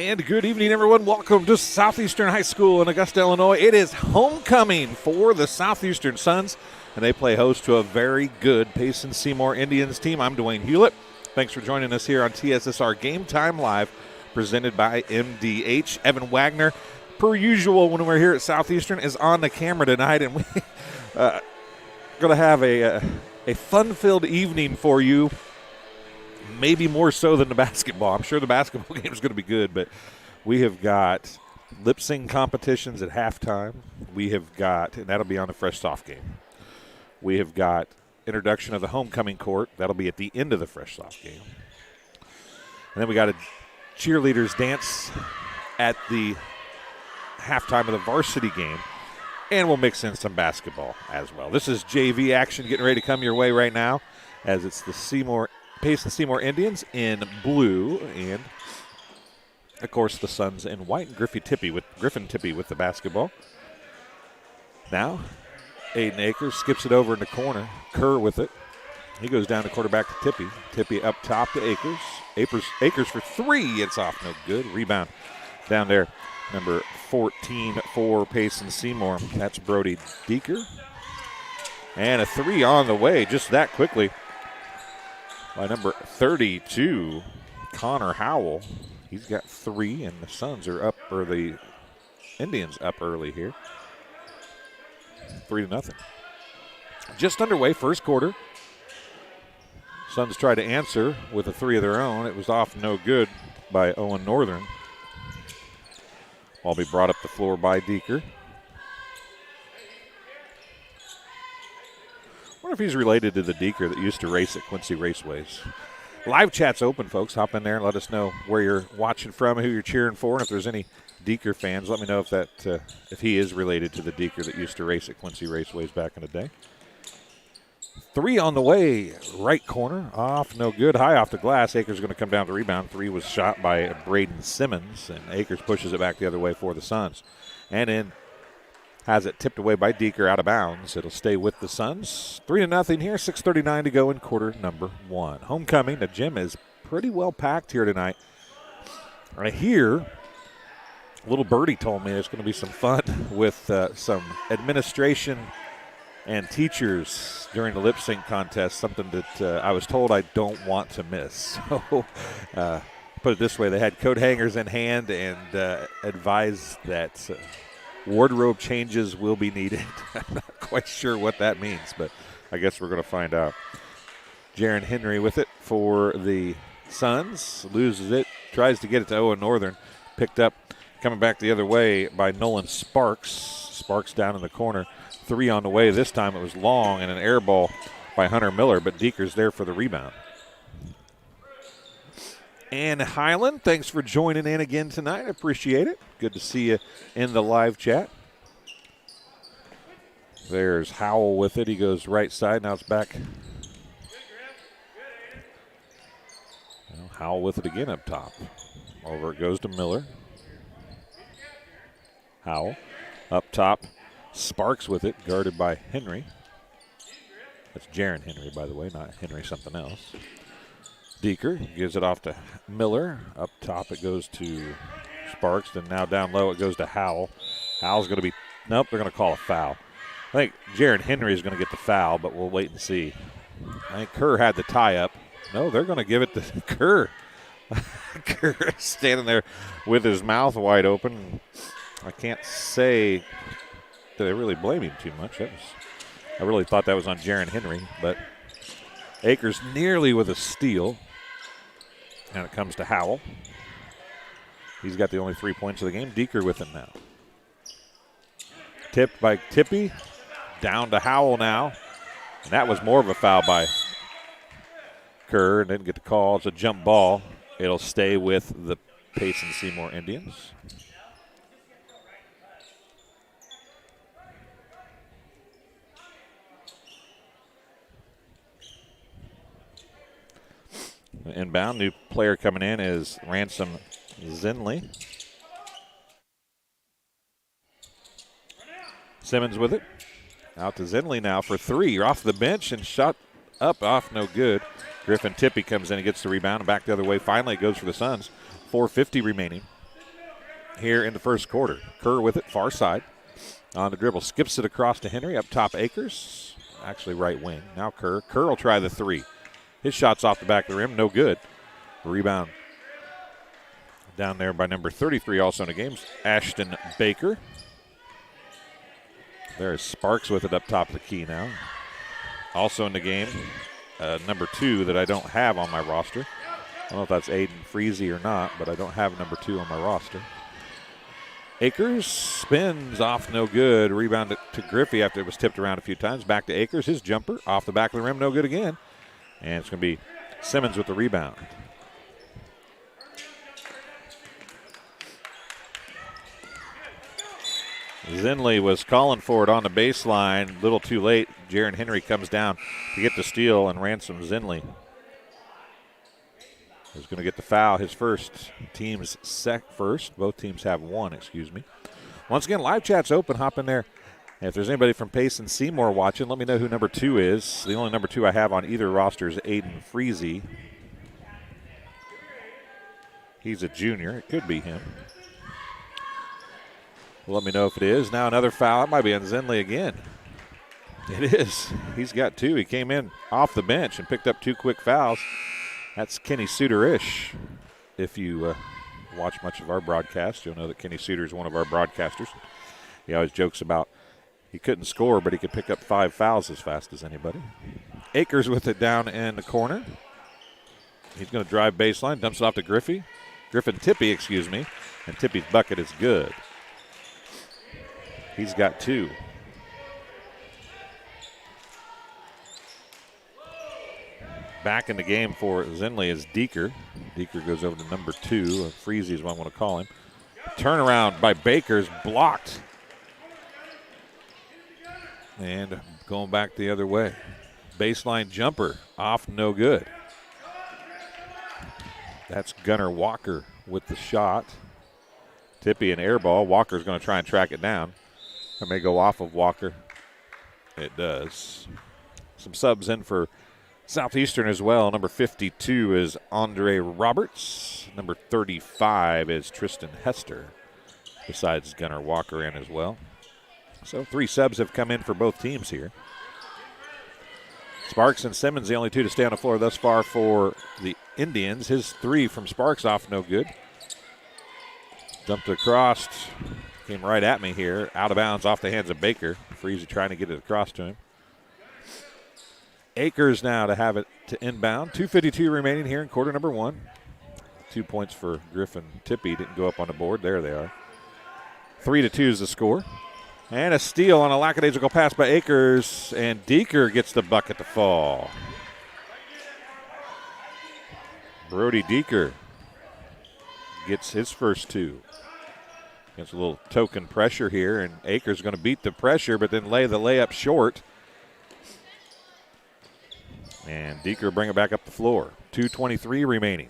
And good evening, everyone. Welcome to Southeastern High School in Augusta, Illinois. It is homecoming for the Southeastern Suns, and they play host to a very good Payson-Seymour Indians team. I'm Dwayne Hulett. Thanks for joining us here on TSSR Game Time Live, presented by MDH. Evan Wagner, per usual when we're here at Southeastern, is on the camera tonight, and we're going to have a fun-filled evening for you. Maybe more so than the basketball. I'm sure the basketball game is going to be good, but we have got lip sync competitions at halftime. We have got, and that'll be on the fresh soft game. We have got introduction of the homecoming court. That'll be at the end of the fresh soft game. And then we got a cheerleaders dance at the halftime of the varsity game. And we'll mix in some basketball as well. This is JV action getting ready to come your way right now, as it's the Payson-Seymour Indians in blue, and of course the Suns in white, and Griffin Tippy with the basketball. Now, Aiden Akers skips it over in the corner. Kerr with it. He goes down to quarterback to Tippy. Tippy up top to Akers. Akers for three. It's off, no good. Rebound down there. Number 14 for Payson-Seymour. That's Brody Deeker. And a three on the way just that quickly by number 32, Connor Howell. He's got three, and the Suns are up, or the Indians up early here. 3-0. Just underway, first quarter. Suns tried to answer with a three of their own. It was off no good by Owen Northern. Ball be brought up the floor by Deeker. I wonder if he's related to the Deeker that used to race at Quincy Raceways. Live chat's open, folks. Hop in there and let us know where you're watching from, who you're cheering for, and if there's any Deeker fans, let me know if he is related to the Deeker that used to race at Quincy Raceways back in the day. Three on the way, right corner, off, no good, high off the glass. Akers going to come down to rebound. Three was shot by Braden Simmons, and Akers pushes it back the other way for the Suns. And in has it tipped away by Deeker out of bounds. It'll stay with the Suns. 3-0 here, 6:39 to go in quarter number one. Homecoming, the gym is pretty well packed here tonight. Right here, little birdie told me there's going to be some fun with some administration and teachers during the lip sync contest, something that I was told I don't want to miss. So put it this way, they had coat hangers in hand and advised that wardrobe changes will be needed. I'm not quite sure what that means, but I guess we're going to find out. Jaron Henry with it for the Suns. Loses it. Tries to get it to Owen Northern. Picked up, coming back the other way by Nolan Sparks. Sparks down in the corner. Three on the way. This time it was long and an air ball by Hunter Miller, but Deeker's there for the rebound. And Highland, thanks for joining in again tonight. I appreciate it. Good to see you in the live chat. There's Howell with it. He goes right side. Now it's back. Well, Howell with it again up top. Over it goes to Miller. Howell up top. Sparks with it, guarded by Henry. That's Jaron Henry, by the way, not Henry something else. Deeker gives it off to Miller. Up top it goes to Sparks. Then now down low it goes to Howell. Howell's going to be, nope, they're going to call a foul. I think Jaron Henry is going to get the foul, but we'll wait and see. I think Kerr had the tie-up. No, they're going to give it to Kerr. Kerr standing there with his mouth wide open. I can't say that I really blame him too much. I really thought that was on Jaron Henry, but Akers nearly with a steal. And it comes to Howell. He's got the only 3 points of the game. Deeker with it now. Tipped by Tippy. Down to Howell now. And that was more of a foul by Kerr. And didn't get the call. It's a jump ball. It'll stay with the Payson-Seymour Indians. Inbound, new player coming in is Ransom Zinley. Simmons with it. Out to Zinley now for three. You're off the bench and shot up, off, no good. Griffin Tippy comes in and gets the rebound and back the other way. Finally, it goes for the Suns. 4:50 remaining. here in the first quarter. Kerr with it, far side. On the dribble, skips it across to Henry, up top Akers. Actually right wing. Now Kerr. Kerr will try the three. His shot's off the back of the rim, no good. Rebound down there by number 33, also in the game, Ashton Baker. There's Sparks with it up top of the key now. Also in the game, number 2 that I don't have on my roster. I don't know if that's Aiden Freezy or not, but I don't have number 2 on my roster. Akers spins off, no good. Rebound to Griffey after it was tipped around a few times. Back to Akers, his jumper off the back of the rim, no good again. And it's going to be Simmons with the rebound. Zinley was calling for it on the baseline. A little too late. Jaron Henry comes down to get the steal and ransom Zinley. He's going to get the foul, his first. Team's first. Both teams have one, excuse me. Once again, live chat's open. Hop in there. And if there's anybody from Payson-Seymour watching, let me know who number 2 is. The only number 2 I have on either roster is Aiden Freezy. He's a junior. It could be him. Let me know if it is. Now another foul. It might be on Zinley again. It is. He's got 2. He came in off the bench and picked up 2 quick fouls. That's Kenny Suter-ish. If you watch much of our broadcast, you'll know that Kenny Suter is one of our broadcasters. He always jokes about he couldn't score, but he could pick up 5 fouls as fast as anybody. Akers with it down in the corner. He's going to drive baseline, dumps it off to Griffin Tippie, excuse me, and Tippie's bucket is good. He's got 2. Back in the game for Zinley is Deeker. Deeker goes over to number 2. Freezy is what I want to call him. Turnaround by Baker's blocked. And going back the other way. Baseline jumper off, no good. That's Gunnar Walker with the shot. Tippie an air ball. Walker's going to try and track it down. It may go off of Walker. It does. Some subs in for Southeastern as well. Number 52 is Andre Roberts. Number 35 is Tristan Hester, besides Gunnar Walker in as well. So 3 subs have come in for both teams here. Sparks and Simmons, the only 2 to stay on the floor thus far for the Indians. His 3 from Sparks off, no good. Dumped across. Came right at me here. Out of bounds off the hands of Baker. Freezy trying to get it across to him. Akers now to have it to inbound. 2:52 remaining here in quarter number 1. 2 points for Griffin Tippie. Didn't go up on the board. There they are. 3-2 is the score. And a steal on a lackadaisical pass by Akers. And Deeker gets the bucket to fall. Brody Deeker gets his first 2. Gets a little token pressure here, and Akers going to beat the pressure, but then lay the layup short. And Deeker bring it back up the floor. 2:23 remaining.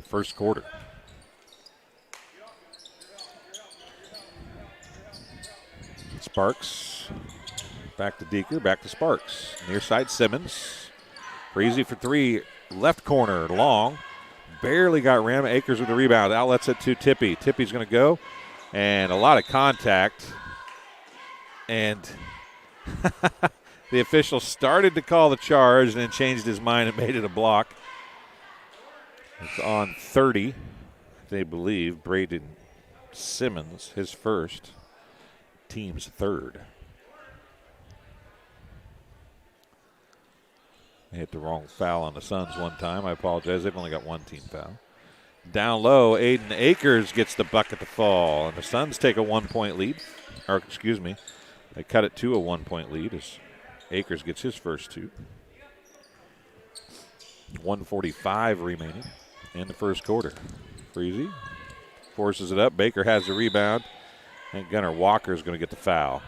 First quarter. Sparks. Back to Deeker, back to Sparks. Near side Simmons. Freezy for 3. Left corner, long. Barely got rim. Akers with the rebound. Outlets it to Tippie. Tippie's going to go. And a lot of contact. And the official started to call the charge and then changed his mind and made it a block. It's on 30, they believe. Braden Simmons, his first. Team's 3rd. I hit the wrong foul on the Suns one time. I apologize. They've only got 1 team foul. Down low, Aiden Akers gets the bucket to fall. And the Suns take a 1-point lead. Or, excuse me, they cut it to a 1-point lead as Akers gets his first 2. 1:45 remaining in the first quarter. Freezy forces it up. Baker has the rebound. And Gunnar Walker is going to get the foul.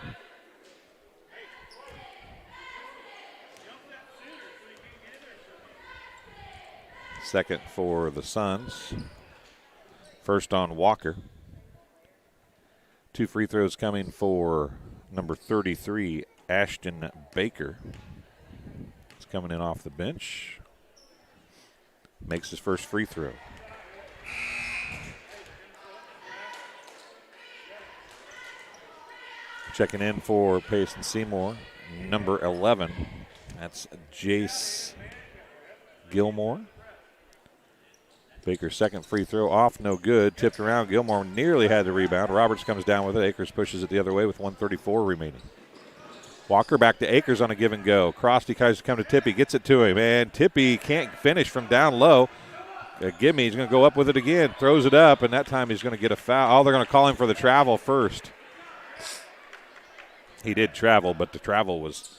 Second for the Suns. First on Walker. 2 free throws coming for number 33, Ashton Baker. He's coming in off the bench. Makes his first free throw. Checking in for Payson-Seymour, number 11. That's Jace Gilmore. Baker's second free throw off, no good. Tipped around. Gilmore nearly had the rebound. Roberts comes down with it. Akers pushes it the other way with 1:34 remaining. Walker back to Akers on a give and go. Crosty tries to come to Tippy, gets it to him, and Tippy can't finish from down low. Gimme, he's going to go up with it again. Throws it up, and that time he's going to get a foul. Oh, they're going to call him for the travel first. He did travel, but the travel was,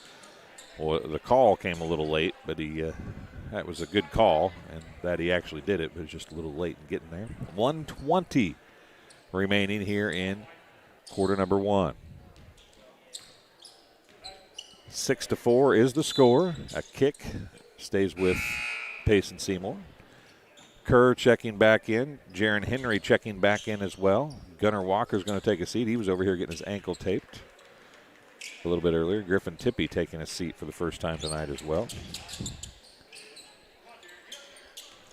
well, the call came a little late, but that was a good call, and that he actually did it, but it was just a little late in getting there. 1:20 remaining here in quarter number 1. 6-4 is the score. A kick stays with Payson-Seymour. Kerr checking back in. Jaron Henry checking back in as well. Gunnar Walker's going to take a seat. He was over here getting his ankle taped a little bit earlier. Griffin Tippy taking a seat for the first time tonight as well.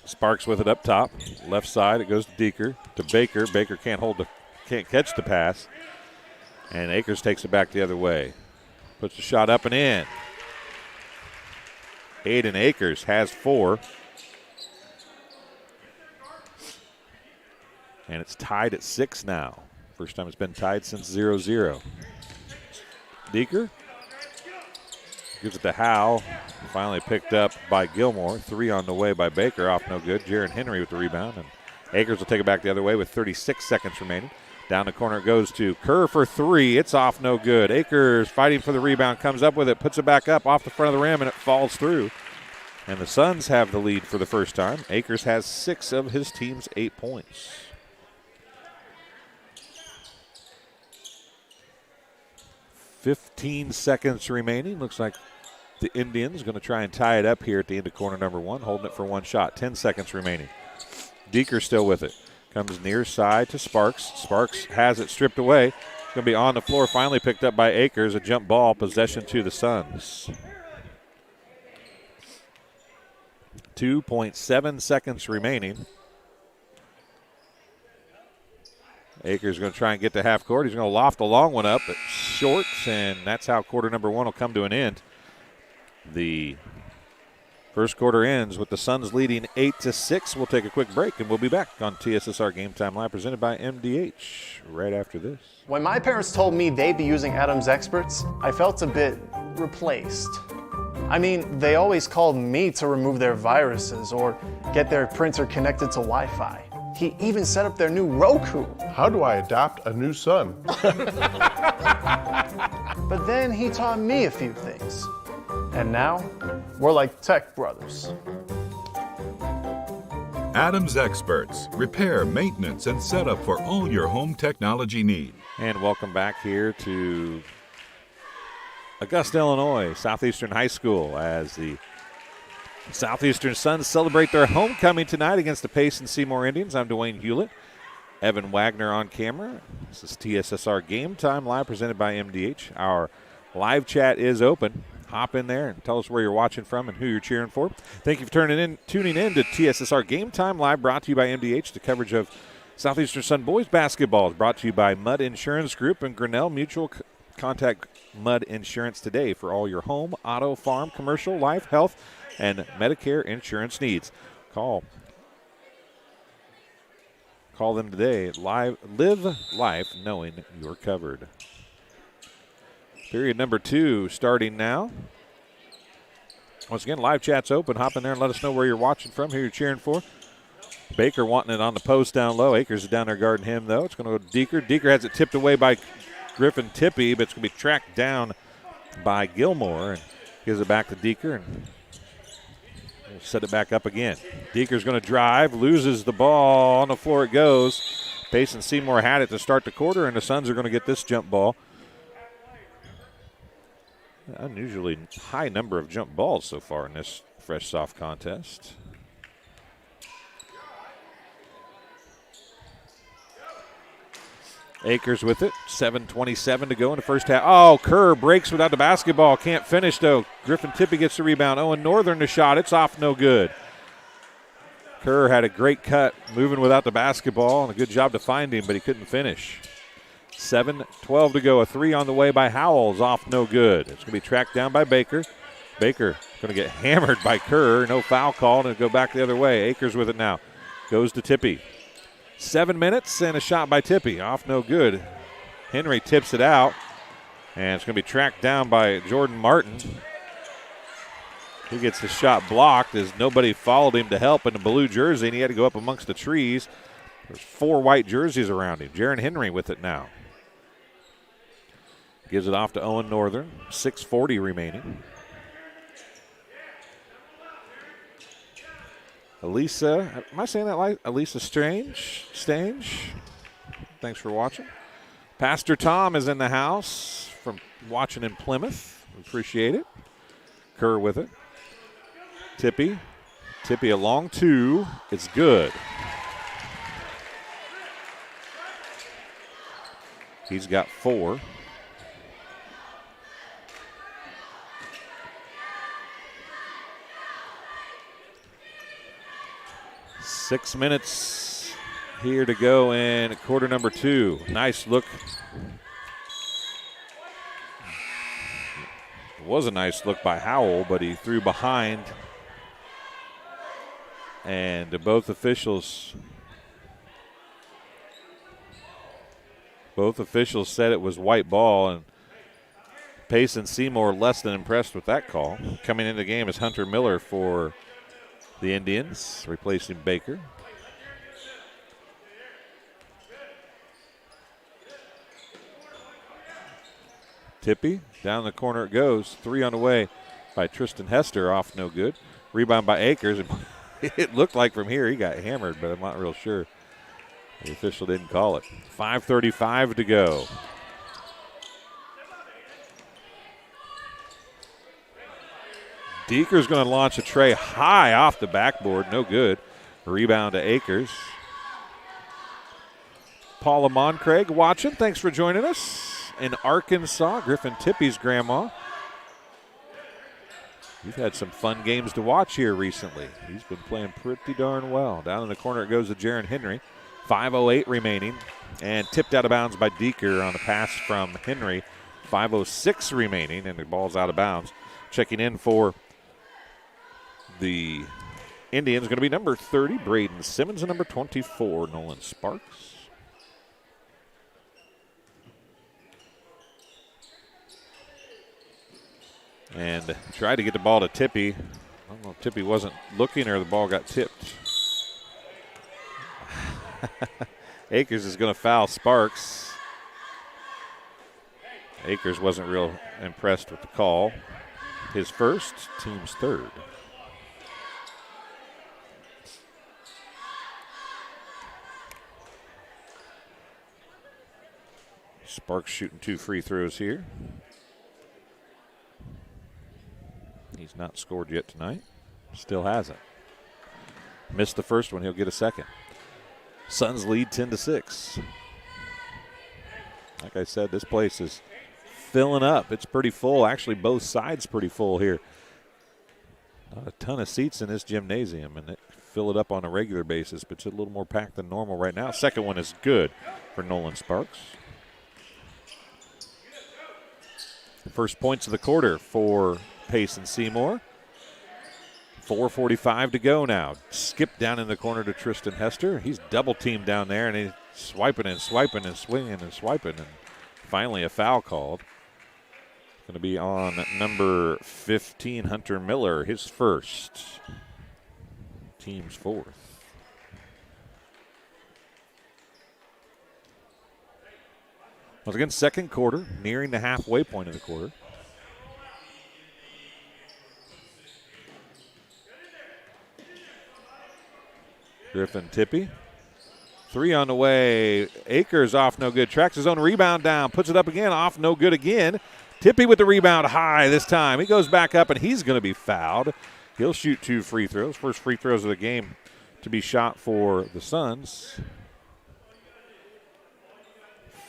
Sparks with it up top. Left side, it goes to Deeker. To Baker. Baker can't catch the pass. And Akers takes it back the other way. Puts the shot up and in. Aiden Akers has 4. And it's tied at 6 now. First time it's been tied since 0-0. Deeker gives it to Howe. Finally picked up by Gilmore. 3 on the way by Baker. Off no good. Jaron Henry with the rebound. And Akers will take it back the other way with 36 seconds remaining. Down the corner it goes to Kerr for 3. It's off no good. Akers fighting for the rebound. Comes up with it. Puts it back up off the front of the rim, and it falls through. And the Suns have the lead for the first time. Akers has 6 of his team's 8 points. 15 seconds remaining. Looks like the Indians going to try and tie it up here at the end of quarter number 1, holding it for 1 shot. 10 seconds remaining. Deeker still with it. Comes near side to Sparks. Sparks has it stripped away. It's going to be on the floor. Finally picked up by Akers. A jump ball. Possession to the Suns. 2.7 seconds remaining. Akers going to try and get to half court. He's going to loft a long one up. It's short, and that's how quarter number 1 will come to an end. The first quarter ends with the Suns leading 8-6. We'll take a quick break, and we'll be back on TSSR Game Time Live, presented by MDH, right after this. When my parents told me they'd be using Adams Experts, I felt a bit replaced. I mean, they always called me to remove their viruses or get their printer connected to Wi-Fi. He even set up their new Roku. How do I adopt a new son? But then he taught me a few things. And now, we're like tech brothers. Adams Experts. Repair, maintenance, and setup for all your home technology needs. And welcome back here to Augusta, Illinois, Southeastern High School, as the Southeastern Suns celebrate their homecoming tonight against the Payson-Seymour Indians. I'm Dwayne Hulett. Evan Wagner on camera. This is TSSR Game Time Live, presented by MDH. Our live chat is open. Hop in there and tell us where you're watching from and who you're cheering for. Thank you for tuning in to TSSR Game Time Live, brought to you by MDH. The coverage of Southeastern Sun boys basketball is brought to you by Mudd Insurance Group and Grinnell Mutual. Contact Mudd Insurance today for all your home, auto, farm, commercial, life, health, and Medicare insurance needs. Call them today. Live life knowing you're covered. Period number 2 starting now. Once again, live chat's open. Hop in there and let us know where you're watching from, who you're cheering for. Baker wanting it on the post down low. Akers is down there guarding him, though. It's going to go to Deeker. Deeker has it tipped away by Griffin Tippy, but it's going to be tracked down by Gilmore, and gives it back to Deeker, and we'll set it back up again. Deeker's going to drive, loses the ball. On the floor it goes. Payson-Seymour had it to start the quarter, and the Suns are going to get this jump ball. Unusually high number of jump balls so far in this fresh soft contest. Akers with it. 7:27 to go in the first half. Oh, Kerr breaks without the basketball. Can't finish, though. Griffin Tippy gets the rebound. Owen Northern the shot. It's off, no good. Kerr had a great cut moving without the basketball and a good job to find him, but he couldn't finish. 7:12 to go. A three on the way by Howells, off no good. It's going to be tracked down by Baker. Baker going to get hammered by Kerr. No foul call, and it'll go back the other way. Akers with it now. Goes to Tippy. 7 minutes and a shot by Tippy. Off no good. Henry tips it out, and it's going to be tracked down by Jordan Martin. He gets the shot blocked as nobody followed him to help in the blue jersey, and he had to go up amongst the trees. There's 4 white jerseys around him. Jaron Henry with it now. Gives it off to Owen Northern. 6:40 remaining. Elisa, am I saying that right? Elisa Stange. Thanks for watching. Pastor Tom is in the house from watching in Plymouth. We appreciate it. Kerr with it. Tippy a long two. It's good. He's got 4. Six minutes here to go in quarter number 2. Nice look. It was a nice look by Howell, but he threw behind. And both officials said it was white ball, and Payson-Seymour less than impressed with that call. Coming into the game is Hunter Miller for the Indians, replacing Baker. Tippy, down the corner it goes. 3 on the way by Tristan Hester, off no good. Rebound by Akers. It looked like from here he got hammered, but I'm not real sure. The official didn't call it. 5:35 to go. Deeker's going to launch a tray high off the backboard. No good. Rebound to Akers. Paula Moncraig watching. Thanks for joining us in Arkansas. Griffin Tippy's grandma. You've had some fun games to watch here recently. He's been playing pretty darn well. Down in the corner it goes to Jaron Henry. 5:08 remaining. And tipped out of bounds by Deeker on the pass from Henry. 5:06 remaining, and the ball's out of bounds. Checking in for the Indians going to be number 30, Braden Simmons, and number 24, Nolan Sparks. And tried to get the ball to Tippy. I don't know if Tippy wasn't looking or the ball got tipped. Akers is going to foul Sparks. Akers wasn't real impressed with the call. His first, team's third. Sparks shooting 2 free throws here. He's not scored yet tonight. Still hasn't. Missed the first one. He'll get a second. Suns lead 10-6. Like I said, this place is filling up. It's pretty full. Actually, both sides pretty full here. Not a ton of seats in this gymnasium, and they fill it up on a regular basis, but it's a little more packed than normal right now. Second one is good for Nolan Sparks. First points of the quarter for Payson-Seymour. 4:45 to go now. Skip down in the corner to Tristan Hester. He's double teamed down there, and he's swiping and swiping and swinging and swiping. And finally a foul called. Going to be on number 15, Hunter Miller, his first. Team's fourth. Once again, second quarter, nearing the halfway point of the quarter. Griffin Tippy. 3 on the way. Akers off no good. Tracks his own rebound down. Puts it up again. Off no good again. Tippy with the rebound high this time. He goes back up, and he's going to be fouled. He'll shoot 2 free throws. First free throws of the game to be shot for the Suns.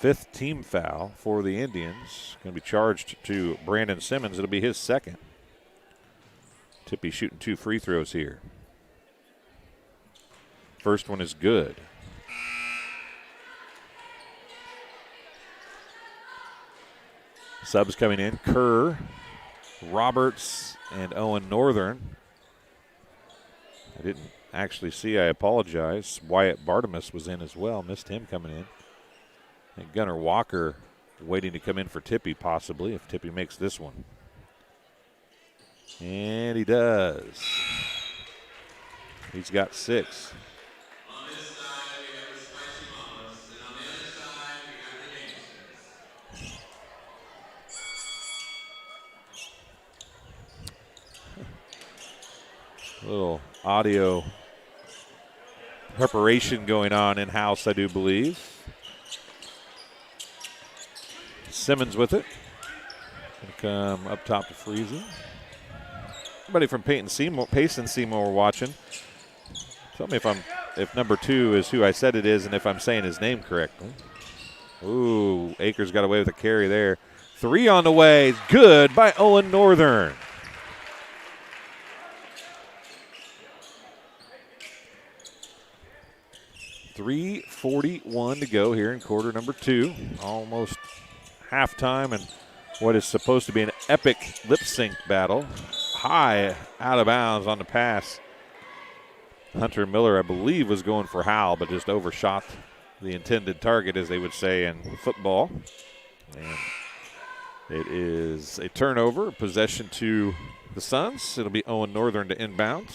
5th team foul for the Indians. Going to be charged to Brandon Simmons. It'll be his second. Tippy shooting 2 free throws here. First one is good. Subs coming in, Kerr, Roberts, and Owen Northern. I didn't actually see, I apologize. Wyatt Bartimus was in as well, missed him coming in. And Gunnar Walker waiting to come in for Tippy possibly, if Tippy makes this one. And he does. He's got 6. On this side, we have the Spicy Mamas, and on the other side, we got the gangsters. Little audio preparation going on in-house, I do believe. Simmons with it. Gonna come up top to Freezy. Somebody from Payson-Seymour watching. Tell me if number 2 is who I said it is and if I'm saying his name correctly. Ooh, Akers got away with a carry there. 3 on the way. Good by Owen Northern. .341 to go here in quarter number 2. Almost halftime and what is supposed to be an epic lip sync battle. High out of bounds on the pass. Hunter Miller, I believe, was going for Howell, but just overshot the intended target, as they would say in football. And it is a turnover, possession to the Suns. It'll be Owen Northern to inbounds.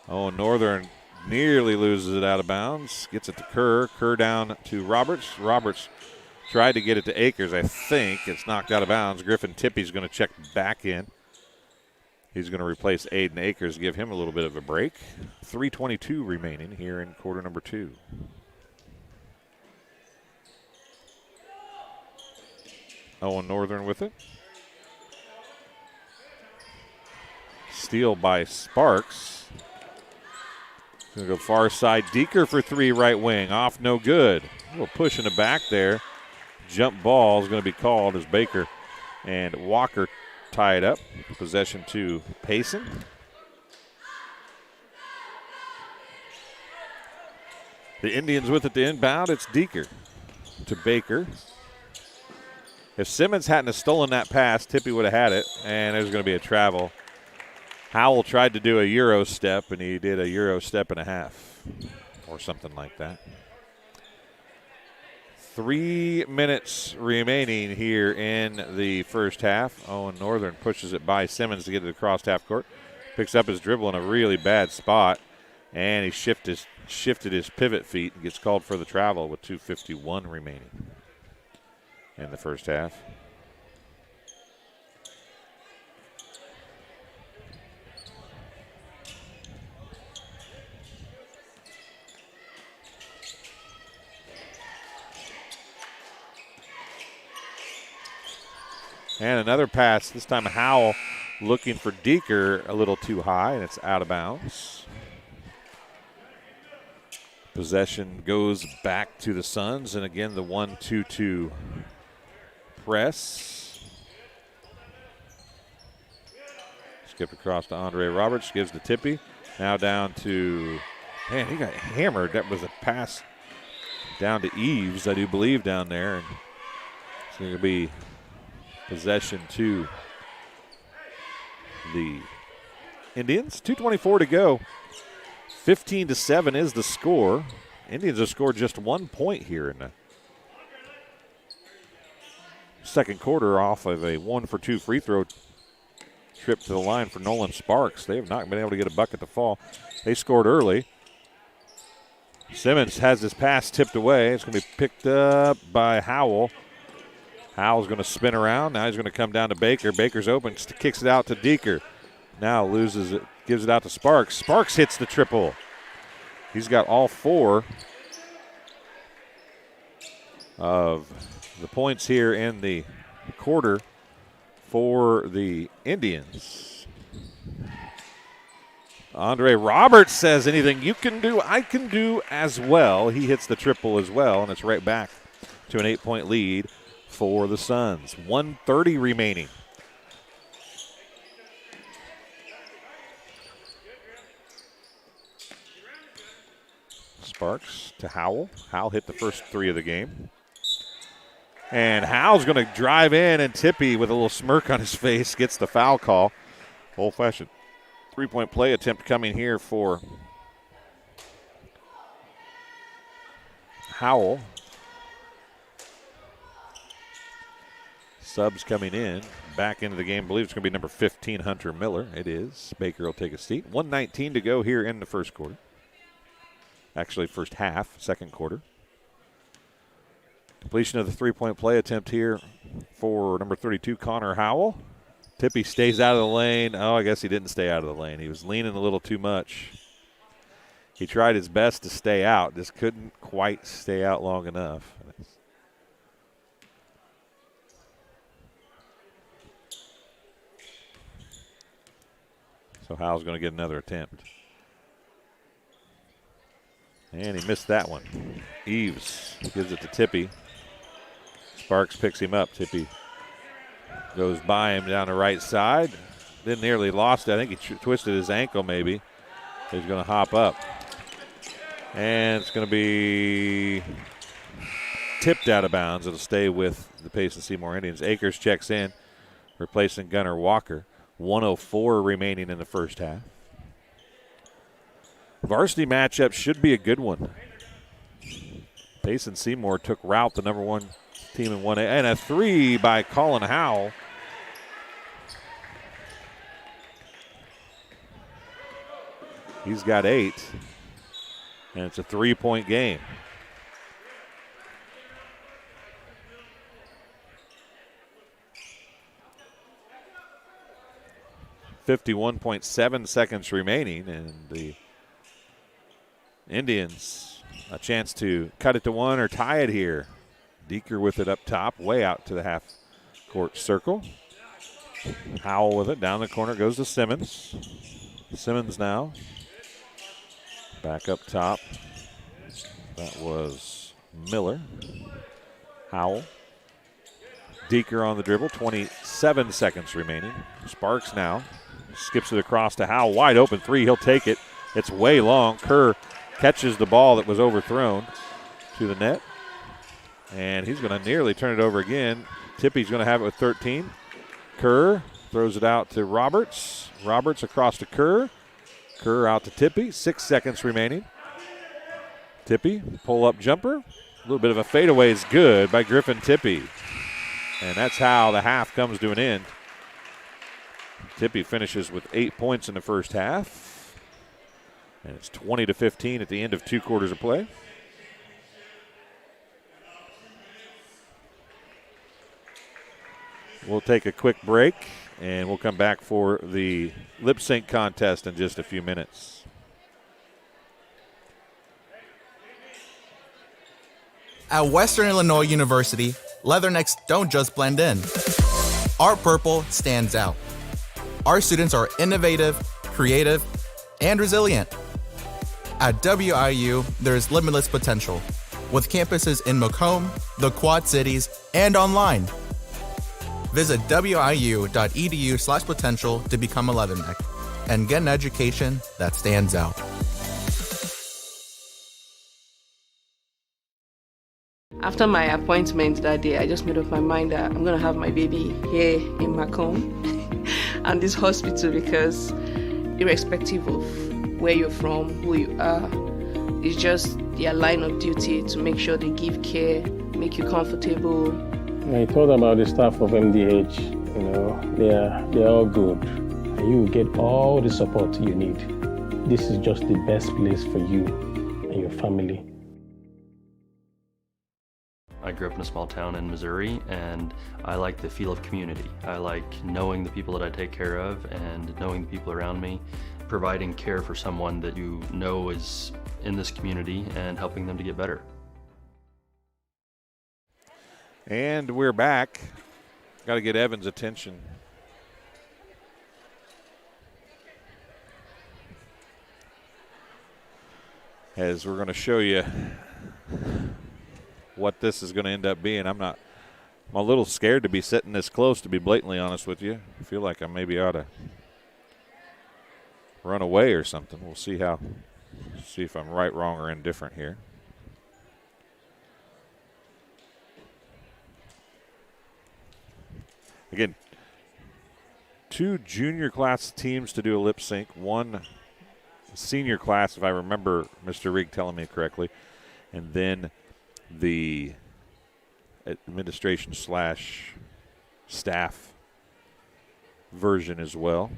Owen Northern nearly loses it out of bounds. Gets it to Kerr. Kerr down to Roberts. Roberts tried to get it to Akers, I think. It's knocked out of bounds. Griffin Tippy's going to check back in. He's going to replace Aiden Akers, give him a little bit of a break. 3:22 remaining here in quarter number 2. Owen Northern with it. Steal by Sparks. Going to go far side. Deeker for 3 right wing. Off no good. A little push in the back there. Jump ball is going to be called as Baker and Walker tie it up. Possession to Payson. The Indians with it to inbound. It's Deeker to Baker. If Simmons hadn't have stolen that pass, Tippy would have had it, and there's going to be a travel. Howell tried to do a Euro step, and he did a Euro step and a half or something like that. 3 minutes remaining here in the first half. Owen Northern pushes it by Simmons to get it across half court. Picks up his dribble in a really bad spot, and he shifted his pivot feet and gets called for the travel with 2:51 remaining in the first half. And another pass, this time Howell looking for Deeker, a little too high, and it's out of bounds. Possession goes back to the Suns, and again the 1-2-2 press. Skip across to Andre Roberts, gives to Tippy. Now down to, man, he got hammered. That was a pass down to Eves, I do believe, down there. And it's going to be possession to the Indians. 2:24 to go. 15-7 is the score. Indians have scored just 1 point here in the second quarter off of a 1-for-2 free throw trip to the line for Nolan Sparks. They have not been able to get a bucket to fall. They scored early. Simmons has his pass tipped away. It's going to be picked up by Howell. Howell's going to spin around. Now he's going to come down to Baker. Baker's open, kicks it out to Deeker. Now loses it, gives it out to Sparks. Sparks hits the triple. He's got all 4 of the points here in the quarter for the Indians. Andre Roberts says, anything you can do, I can do as well. He hits the triple as well, and it's right back to an 8-point lead for the Suns. 1:30 remaining. Sparks to Howell. Howell hit the first 3 of the game. And Howell's going to drive in, and Tippy, with a little smirk on his face, gets the foul call. Old-fashioned three-point play attempt coming here for Howell. Subs coming in. Back into the game. I believe it's going to be number 15, Hunter Miller. It is. Baker will take a seat. 1:19 to go here in the first quarter. Actually, first half, second quarter. Completion of the three-point play attempt here for number 32, Connor Howell. Tippy stays out of the lane. Oh, I guess he didn't stay out of the lane. He was leaning a little too much. He tried his best to stay out, just couldn't quite stay out long enough. So Howell's going to get another attempt. And he missed that one. Eves gives it to Tippy. Sparks picks him up. Tippy goes by him down the right side. Then nearly lost it. I think he twisted his ankle maybe. He's going to hop up. And it's going to be tipped out of bounds. It'll stay with the Payson-Seymour Indians. Akers checks in, replacing Gunnar Walker. 1:04 remaining in the first half. Varsity matchup should be a good one. Payson-Seymour took route, the number 1 team in 1A, and a 3 by Colin Howell. He's got 8, and it's a 3-point game. .7 seconds remaining, and the Indians a chance to cut it to 1 or tie it here. Deeker with it up top, way out to the half-court circle. Howell with it, down the corner goes to Simmons. Simmons now. Back up top. That was Miller. Howell. Deeker on the dribble, 27 seconds remaining. Sparks now. Skips it across to Howell. Wide open 3. He'll take it. It's way long. Kerr catches the ball that was overthrown to the net. And he's going to nearly turn it over again. Tippy's going to have it with 13. Kerr throws it out to Roberts. Roberts across to Kerr. Kerr out to Tippy. 6 seconds remaining. Tippy, pull-up jumper. A little bit of a fadeaway is good by Griffin Tippy. And that's how the half comes to an end. Tippy finishes with 8 points in the first half. And it's 20-15 at the end of 2 quarters of play. We'll take a quick break, and we'll come back for the lip sync contest in just a few minutes. At Western Illinois University, leathernecks don't just blend in. Our purple stands out. Our students are innovative, creative, and resilient. At WIU, there's limitless potential, with campuses in Macomb, the Quad Cities, and online. Visit wiu.edu/potential to become a leatherneck and get an education that stands out. After my appointment that day, I just made up my mind that I'm going to have my baby here in Macomb and this hospital, because irrespective of where you're from, who you are, it's just their line of duty to make sure they give care, make you comfortable. I thought about the staff of MDH, they're all good. And you get all the support you need. This is just the best place for you and your family. I grew up in a small town in Missouri, and I like the feel of community. I like knowing the people that I take care of and knowing the people around me, providing care for someone that you know is in this community and helping them to get better. And we're back. Got to get Evan's attention. As we're going to show you what this is going to end up being. I'm a little scared to be sitting this close, to be blatantly honest with you. I feel like I maybe ought to run away or something. We'll see how See if I'm right, wrong, or indifferent here. Again, 2 junior class teams to do a lip sync, 1 senior class, if I remember Mr. Rigg telling me correctly, and then the administration / staff version as well.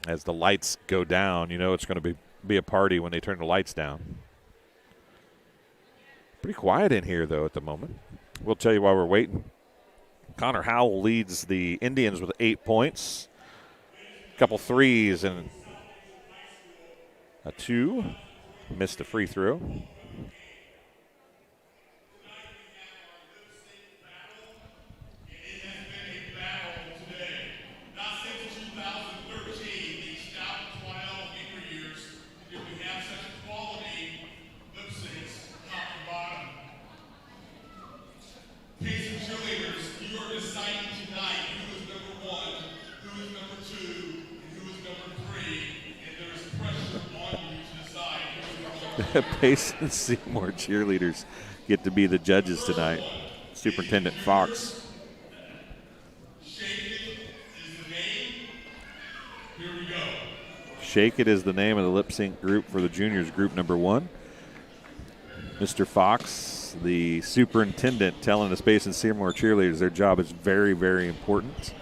As the lights go down, you know it's going to be a party when they turn the lights down. Pretty quiet in here, though, at the moment. We'll tell you while we're waiting. Connor Howell leads the Indians with 8 points. A couple threes and a 2. Missed a free throw. Payson cheerleaders, you are deciding tonight who is number 1, who is number 2, and who is number 3, and there is pressure on you to decide who is number 1. Payson-Seymour cheerleaders get to be the judges tonight. Superintendent Fox. Shake It is the name. Here we go. Shake It is the name of the lip sync group for the juniors, group number 1. Mr. Fox, the superintendent, telling the Payson-Seymour cheerleaders their job is very, very important.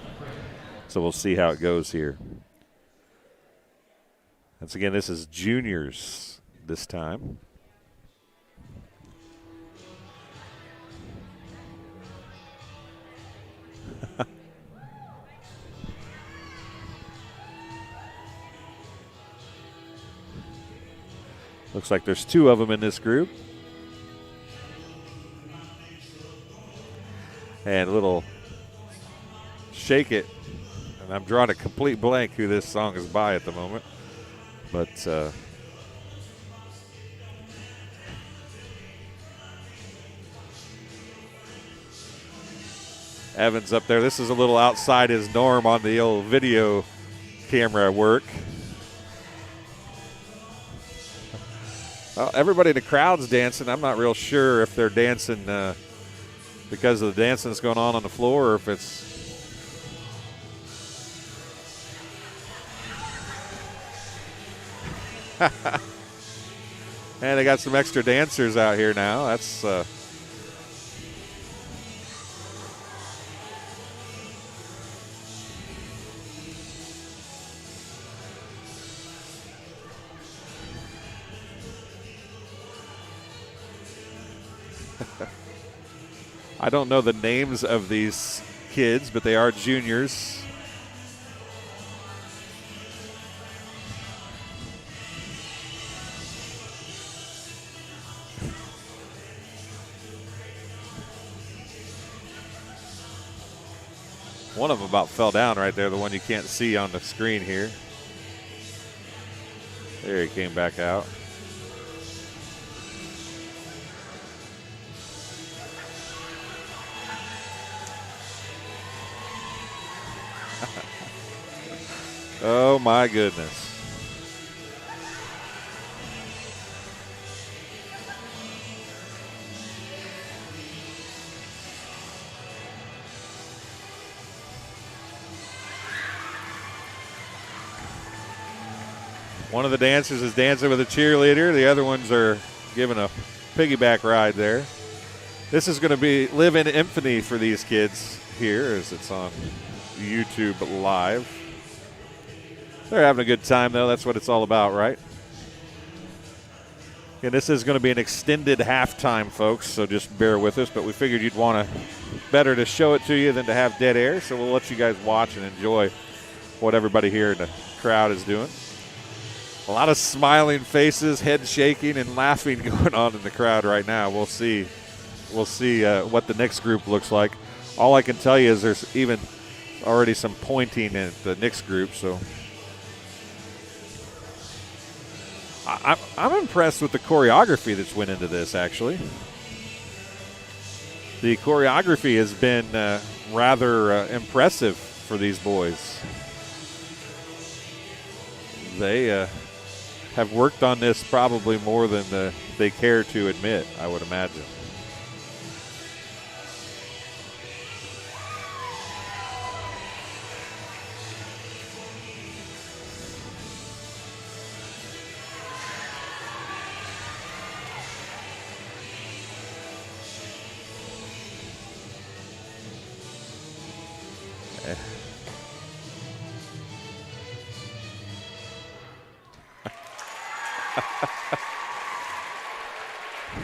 So we'll see how it goes here. Once again, this is juniors this time. Looks like there's 2 of them in this group. And a little Shake It. And I'm drawing a complete blank who this song is by at the moment. But Evans up there. This is a little outside his norm on the old video camera work. Well, everybody in the crowd's dancing. I'm not real sure if they're dancing because of the dancing that's going on the floor, or if it's and they got some extra dancers out here now. That's I don't know the names of these kids, but they are juniors. One of them about fell down right there, the one you can't see on the screen here. There he came back out. Oh, my goodness. One of the dancers is dancing with a cheerleader. The other ones are giving a piggyback ride there. This is going to live in infamy for these kids here as it's on YouTube Live. They're having a good time, though. That's what it's all about, right? And this is going to be an extended halftime, folks, so just bear with us. But we figured you'd want better to show it to you than to have dead air, so we'll let you guys watch and enjoy what everybody here in the crowd is doing. A lot of smiling faces, head shaking, and laughing going on in the crowd right now. We'll see what the next group looks like. All I can tell you is there's even already some pointing at the next group, so I'm impressed with the choreography that's went into this, actually. The choreography has been rather impressive for these boys. They have worked on this probably more than they care to admit, I would imagine.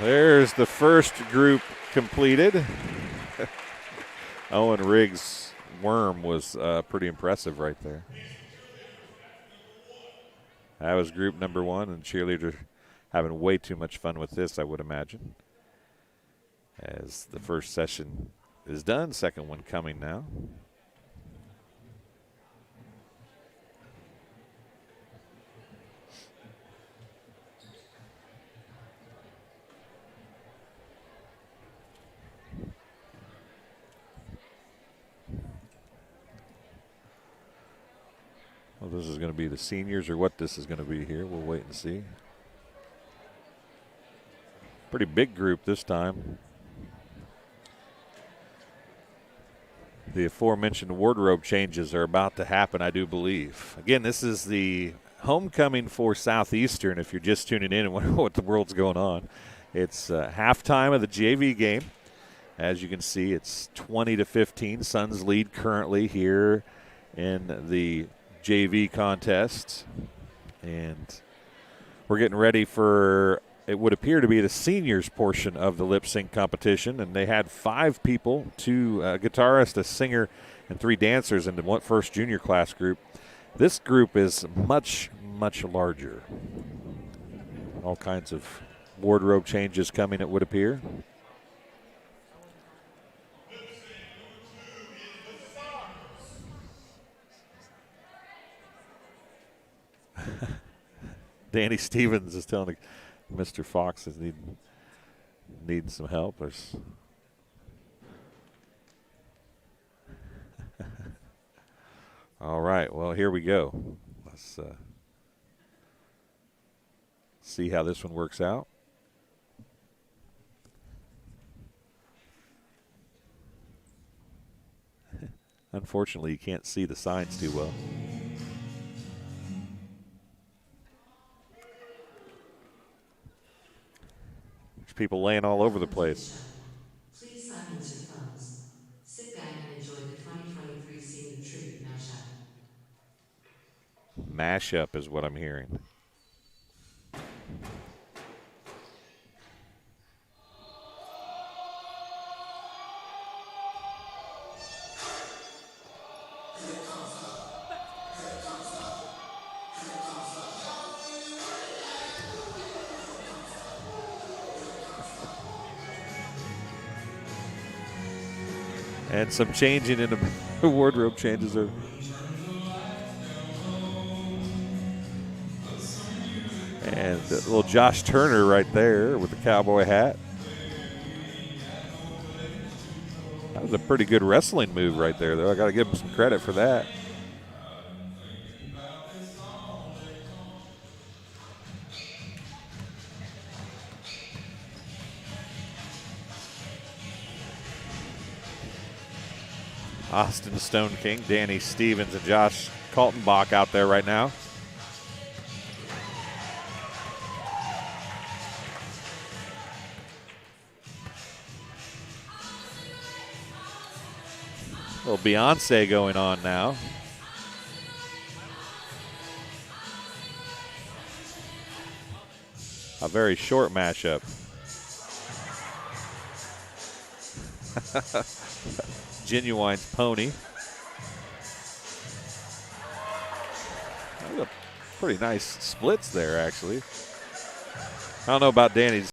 There's the first group completed. Owen Riggs' worm was pretty impressive right there. That was group number one, and cheerleaders having way too much fun with this, I would imagine. As the first session is done, second one coming now. Well, this is going to be the seniors or what this is going to be here. We'll wait and see. Pretty big group this time. The aforementioned wardrobe changes are about to happen, I do believe. Again, this is the homecoming for Southeastern, if you're just tuning in and wondering what the world's going on. It's halftime of the JV game. As you can see, it's 20-15. Suns lead currently here in the JV contest. And we're getting ready for, it would appear to be the seniors portion of the lip sync competition. And they had 5 people, 2 guitarists, a singer, and 3 dancers in the first junior class group. This group is much, much larger. All kinds of wardrobe changes coming, it would appear. Danny Stevens is telling Mr. Fox is needing some help. All right, well, here we go. Let's see how this one works out. Unfortunately, you can't see the signs too well. There's people laying all over the place. Please silence your phones. Sit back and enjoy the 2023 Senior Tribute Mashup. Mashup is what I'm hearing. And some changing in the wardrobe changes are. And a little Josh Turner right there with the cowboy hat. That was a pretty good wrestling move right there, though. I got to give him some credit for that. Austin Stone King, Danny Stevens, and Josh Kaltenbach out there right now. A little Beyonce going on now. A very short mashup. Genuine's Pony. That was a pretty nice splits there, actually. I don't know about Danny's.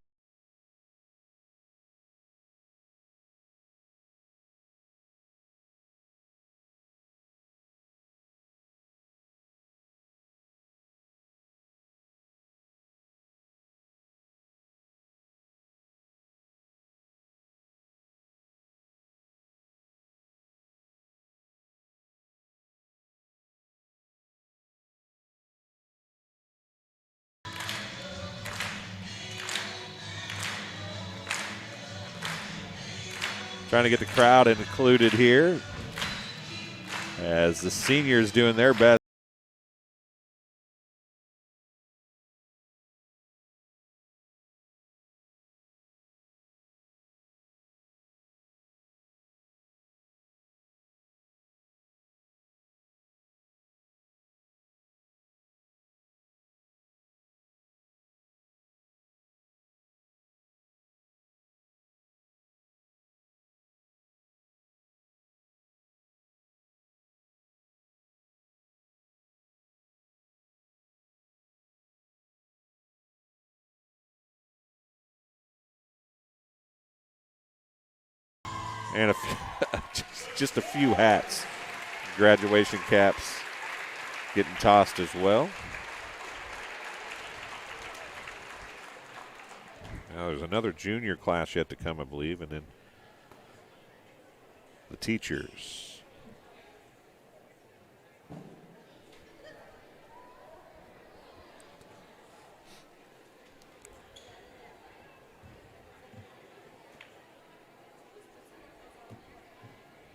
Trying to get the crowd included here as the seniors doing their best. And just a few hats, graduation caps getting tossed as well. Now there's another junior class yet to come, I believe, and then the teachers.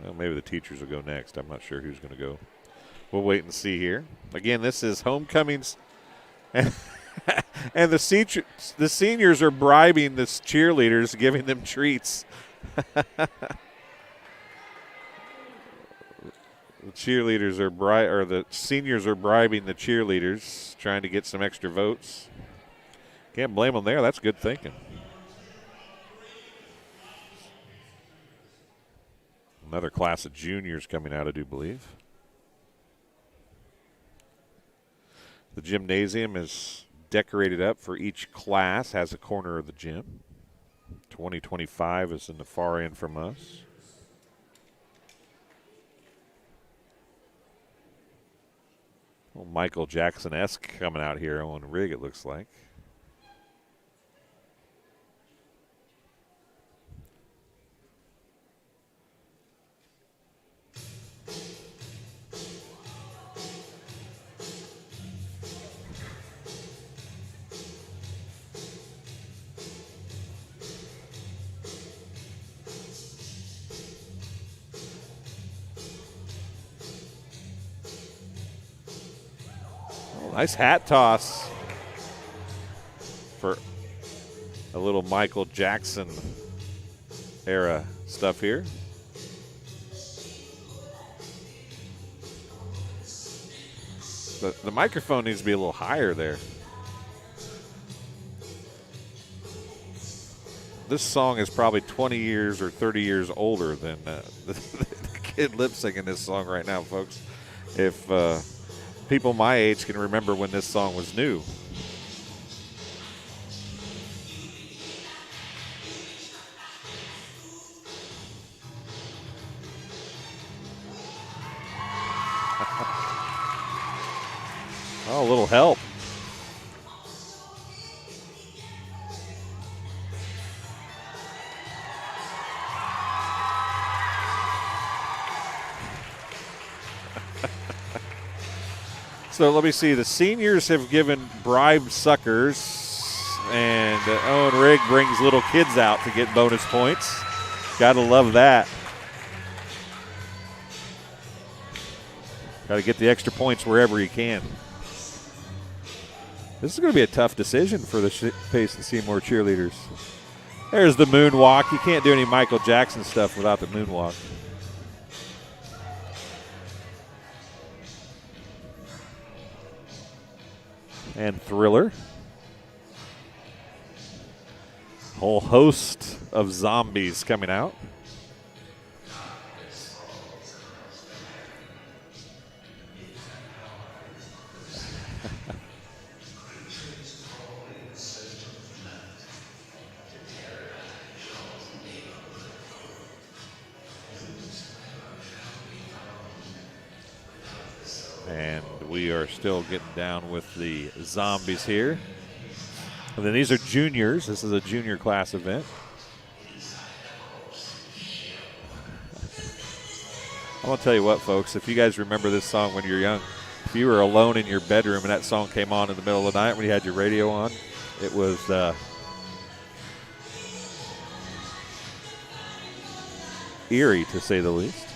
Well, maybe the teachers will go next. I'm not sure who's going to go. We'll wait and see here. Again, this is homecomings, and the seniors are bribing the cheerleaders, giving them treats. The seniors are bribing the cheerleaders, trying to get some extra votes. Can't blame them there. That's good thinking. Another class of juniors coming out, I do believe. The gymnasium is decorated up for each class, has a corner of the gym. 2025 is in the far end from us. Well, Michael Jackson-esque coming out here on rig, it looks like. Nice hat toss for a little Michael Jackson era stuff here. The microphone needs to be a little higher there. This song is probably 20 years or 30 years older than the kid lip singing this song right now, folks. If people my age can remember when this song was new. Oh, a little help. So let me see. The seniors have given bribe suckers, and Owen Rigg brings little kids out to get bonus points. Gotta love that. Gotta get the extra points wherever you can. This is going to be a tough decision for the Payson-Seymour cheerleaders. There's the moonwalk. You can't do any Michael Jackson stuff without the moonwalk. And Thriller. Whole host of zombies coming out. And we are still getting down with the zombies here. And then these are juniors. This is a junior class event. I want to tell you what, folks, if you guys remember this song when you're young, if you were alone in your bedroom and that song came on in the middle of the night when you had your radio on, it was eerie, to say the least.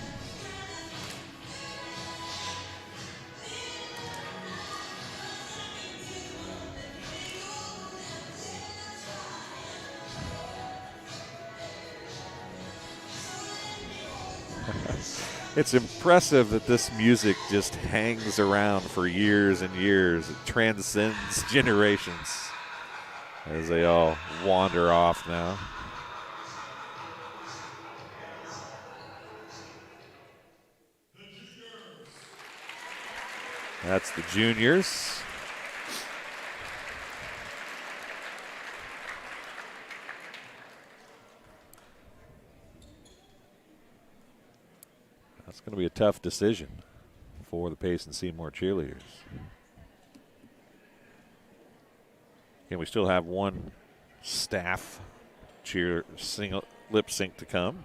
It's impressive that this music just hangs around for years and years. It transcends generations as they all wander off now. That's the juniors. That's going to be a tough decision for the Payson-Seymour cheerleaders. Again, we still have one staff cheer single lip sync to come.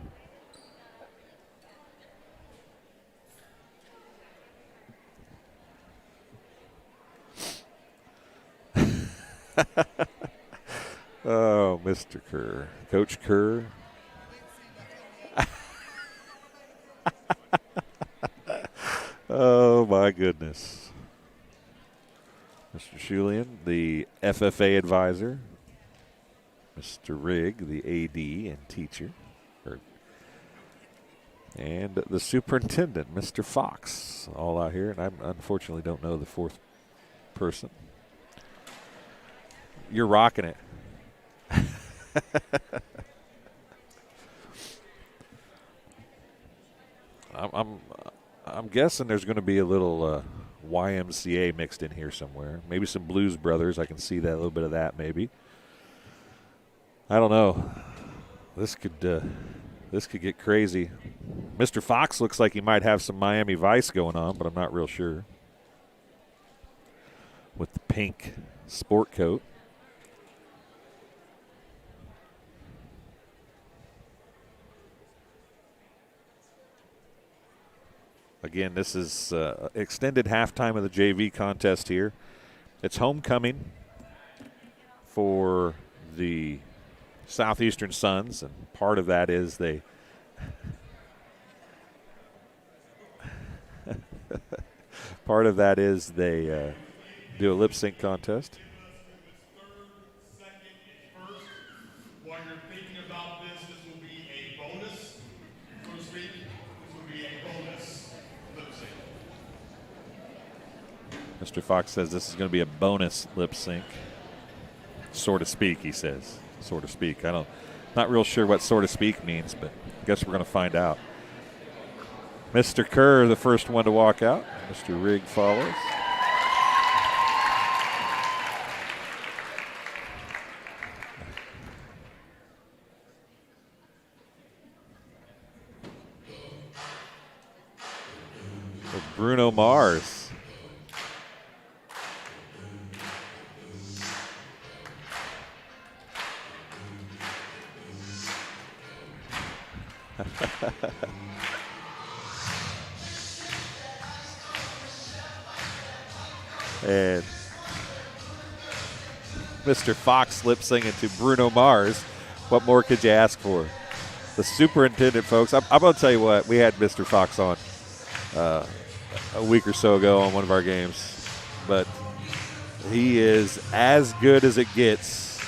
Oh, Mr. Kerr. Coach Kerr. Oh, my goodness. Mr. Schulian, the FFA advisor. Mr. Rigg, the AD and teacher. And the superintendent, Mr. Fox, all out here. And I unfortunately don't know the fourth person. You're rocking it. I'm guessing there's going to be a little YMCA mixed in here somewhere. Maybe some Blues Brothers. I can see that, a little bit of that maybe. I don't know. This could get crazy. Mr. Fox looks like he might have some Miami Vice going on, but I'm not real sure. With the pink sport coat. Again, this is extended halftime of the JV contest here. It's homecoming for the Southeastern Suns, and part of that is they do a lip sync contest. While you're thinking about this, this will be a bonus. So to speak, this will be a bonus lip sync. Mr. Fox says this is going to be a bonus lip sync. So to speak, he says. So to speak. Not real sure what so to speak means, but I guess we're going to find out. Mr. Kerr, the first one to walk out. Mr. Rigg follows. Bruno Mars. And Mr. Fox lip singing to Bruno Mars. What more could you ask for? The superintendent, folks. I'm going to tell you what. We had Mr. Fox on a week or so ago on one of our games. But he is as good as it gets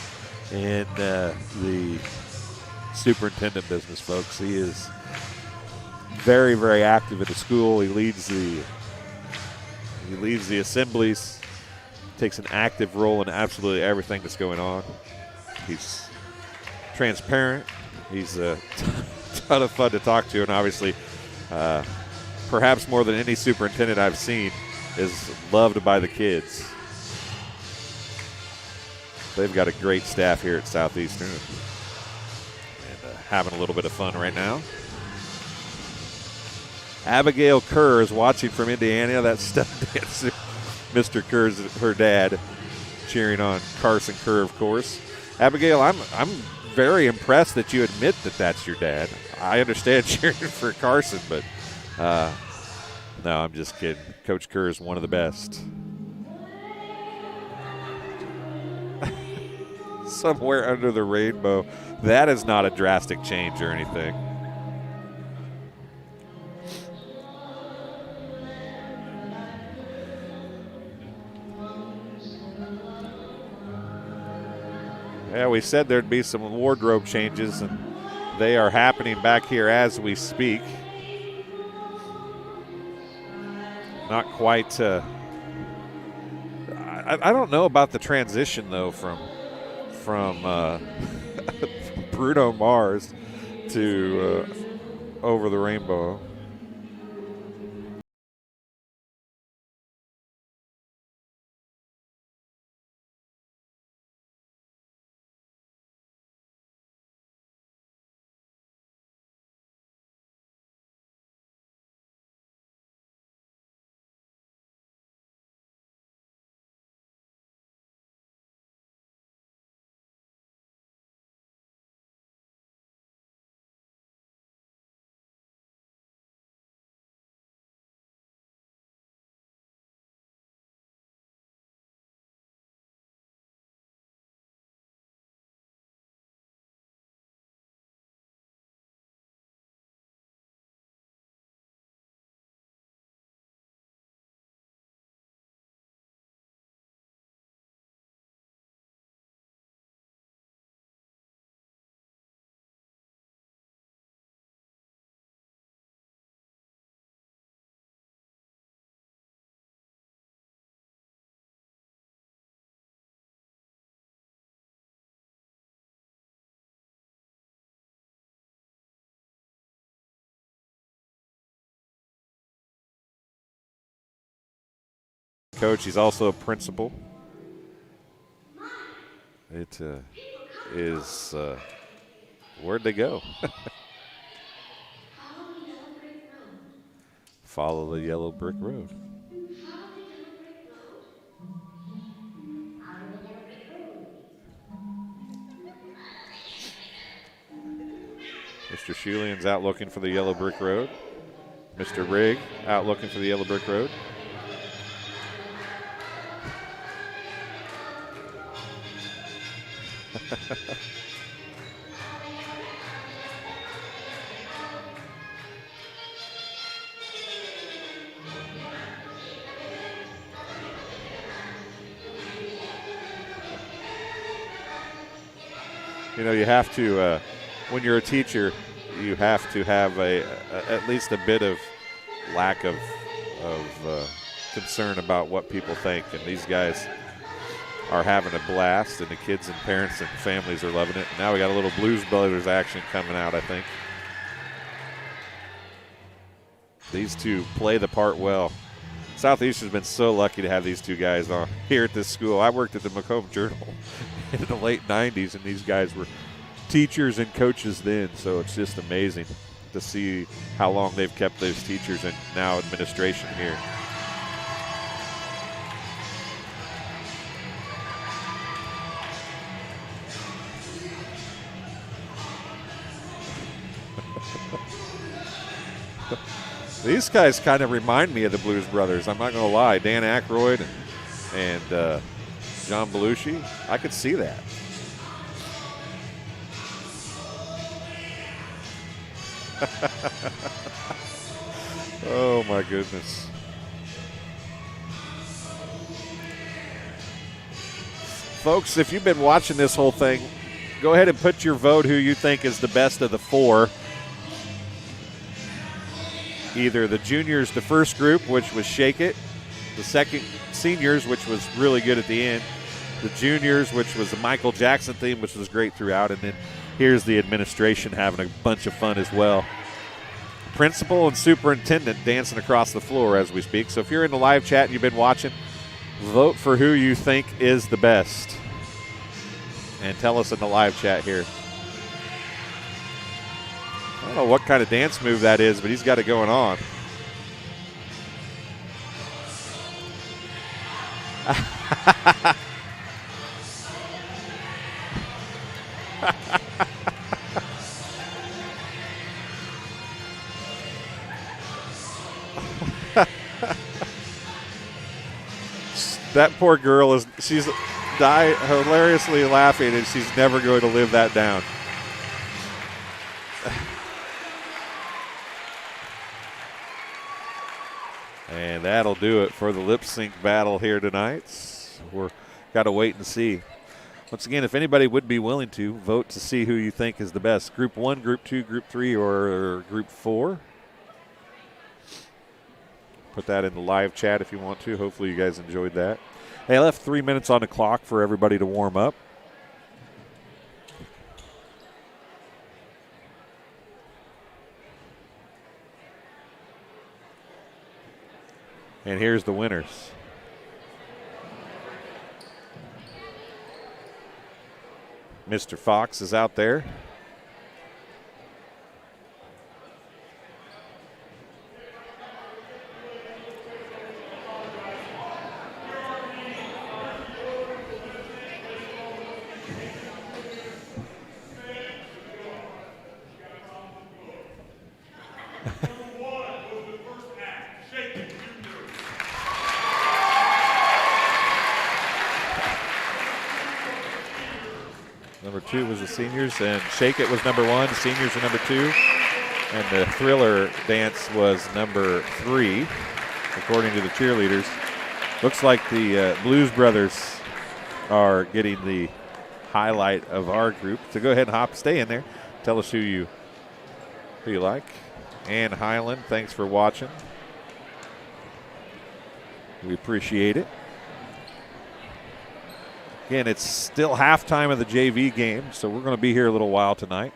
in the superintendent business, folks. He is very, very active at the school. He leads the assemblies, takes an active role in absolutely everything that's going on. He's transparent. He's a ton of fun to talk to, and obviously, perhaps more than any superintendent I've seen, is loved by the kids. They've got a great staff here at Southeastern, and having a little bit of fun right now. Abigail Kerr is watching from Indiana. That's step dancer. Mr. Kerr's her dad, cheering on Carson Kerr, of course. Abigail, I'm very impressed that you admit that that's your dad. I understand cheering for Carson, but no, I'm just kidding. Coach Kerr is one of the best. Somewhere under the rainbow. That is not a drastic change or anything. Yeah, we said there'd be some wardrobe changes, and they are happening back here as we speak. Not quite. I don't know about the transition though from Bruno Mars to Over the Rainbow. Coach, he's also a principal. It is, where'd they go? Follow the yellow brick road. Mr. Schulian's out looking for the yellow brick road. Mr. Rigg out looking for the yellow brick road. You know, you have to, when you're a teacher, you have to have at least a bit of lack of concern about what people think. And these guys are having a blast, and the kids and parents and families are loving it. Now we got a little Blues Brothers action coming out, I think. These two play the part well. Southeastern's been so lucky to have these two guys on here at this school. I worked at the Macomb Journal in the late 90s, and these guys were teachers and coaches then, so it's just amazing to see how long they've kept those teachers and now administration here. These guys kind of remind me of the Blues Brothers. I'm not going to lie. Dan Aykroyd and John Belushi. I could see that. Oh, my goodness. Folks, if you've been watching this whole thing, go ahead and put your vote who you think is the best of the four. Either the juniors, the first group, which was Shake It, the second seniors, which was really good at the end, the juniors, which was the Michael Jackson theme, which was great throughout, and then here's the administration having a bunch of fun as well. Principal and superintendent dancing across the floor as we speak. So if you're in the live chat and you've been watching, vote for who you think is the best. And tell us in the live chat here. I don't know what kind of dance move that is, but he's got it going on. That poor girl she's hilariously laughing, and she's never going to live that down. And that'll do it for the lip sync battle here tonight. We're got to wait and see. Once again, if anybody would be willing to, vote to see who you think is the best. Group 1, Group 2, Group 3, or Group 4. Put that in the live chat if you want to. Hopefully you guys enjoyed that. Hey, I left 3 minutes on the clock for everybody to warm up. And here's the winners. Mr. Fox is out there. Number 2 was the seniors, and Shake It was number 1. The seniors were number 2. And the Thriller dance was number 3, according to the cheerleaders. Looks like the Blues Brothers are getting the highlight of our group. So go ahead and stay in there. Tell us who you like. Ann Highland, thanks for watching. We appreciate it. Again, it's still halftime of the JV game, so we're going to be here a little while tonight.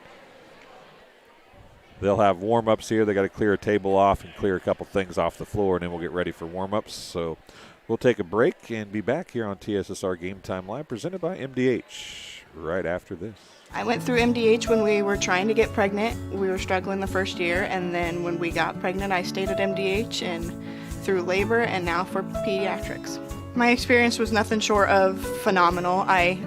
They'll have warm-ups here. They got to clear a table off and clear a couple things off the floor, and then we'll get ready for warm-ups. So we'll take a break and be back here on TSSR Game Time Live, presented by MDH, right after this. I went through MDH when we were trying to get pregnant. We were struggling the first year, and then when we got pregnant, I stayed at MDH and through labor and now for pediatrics. My experience was nothing short of phenomenal. I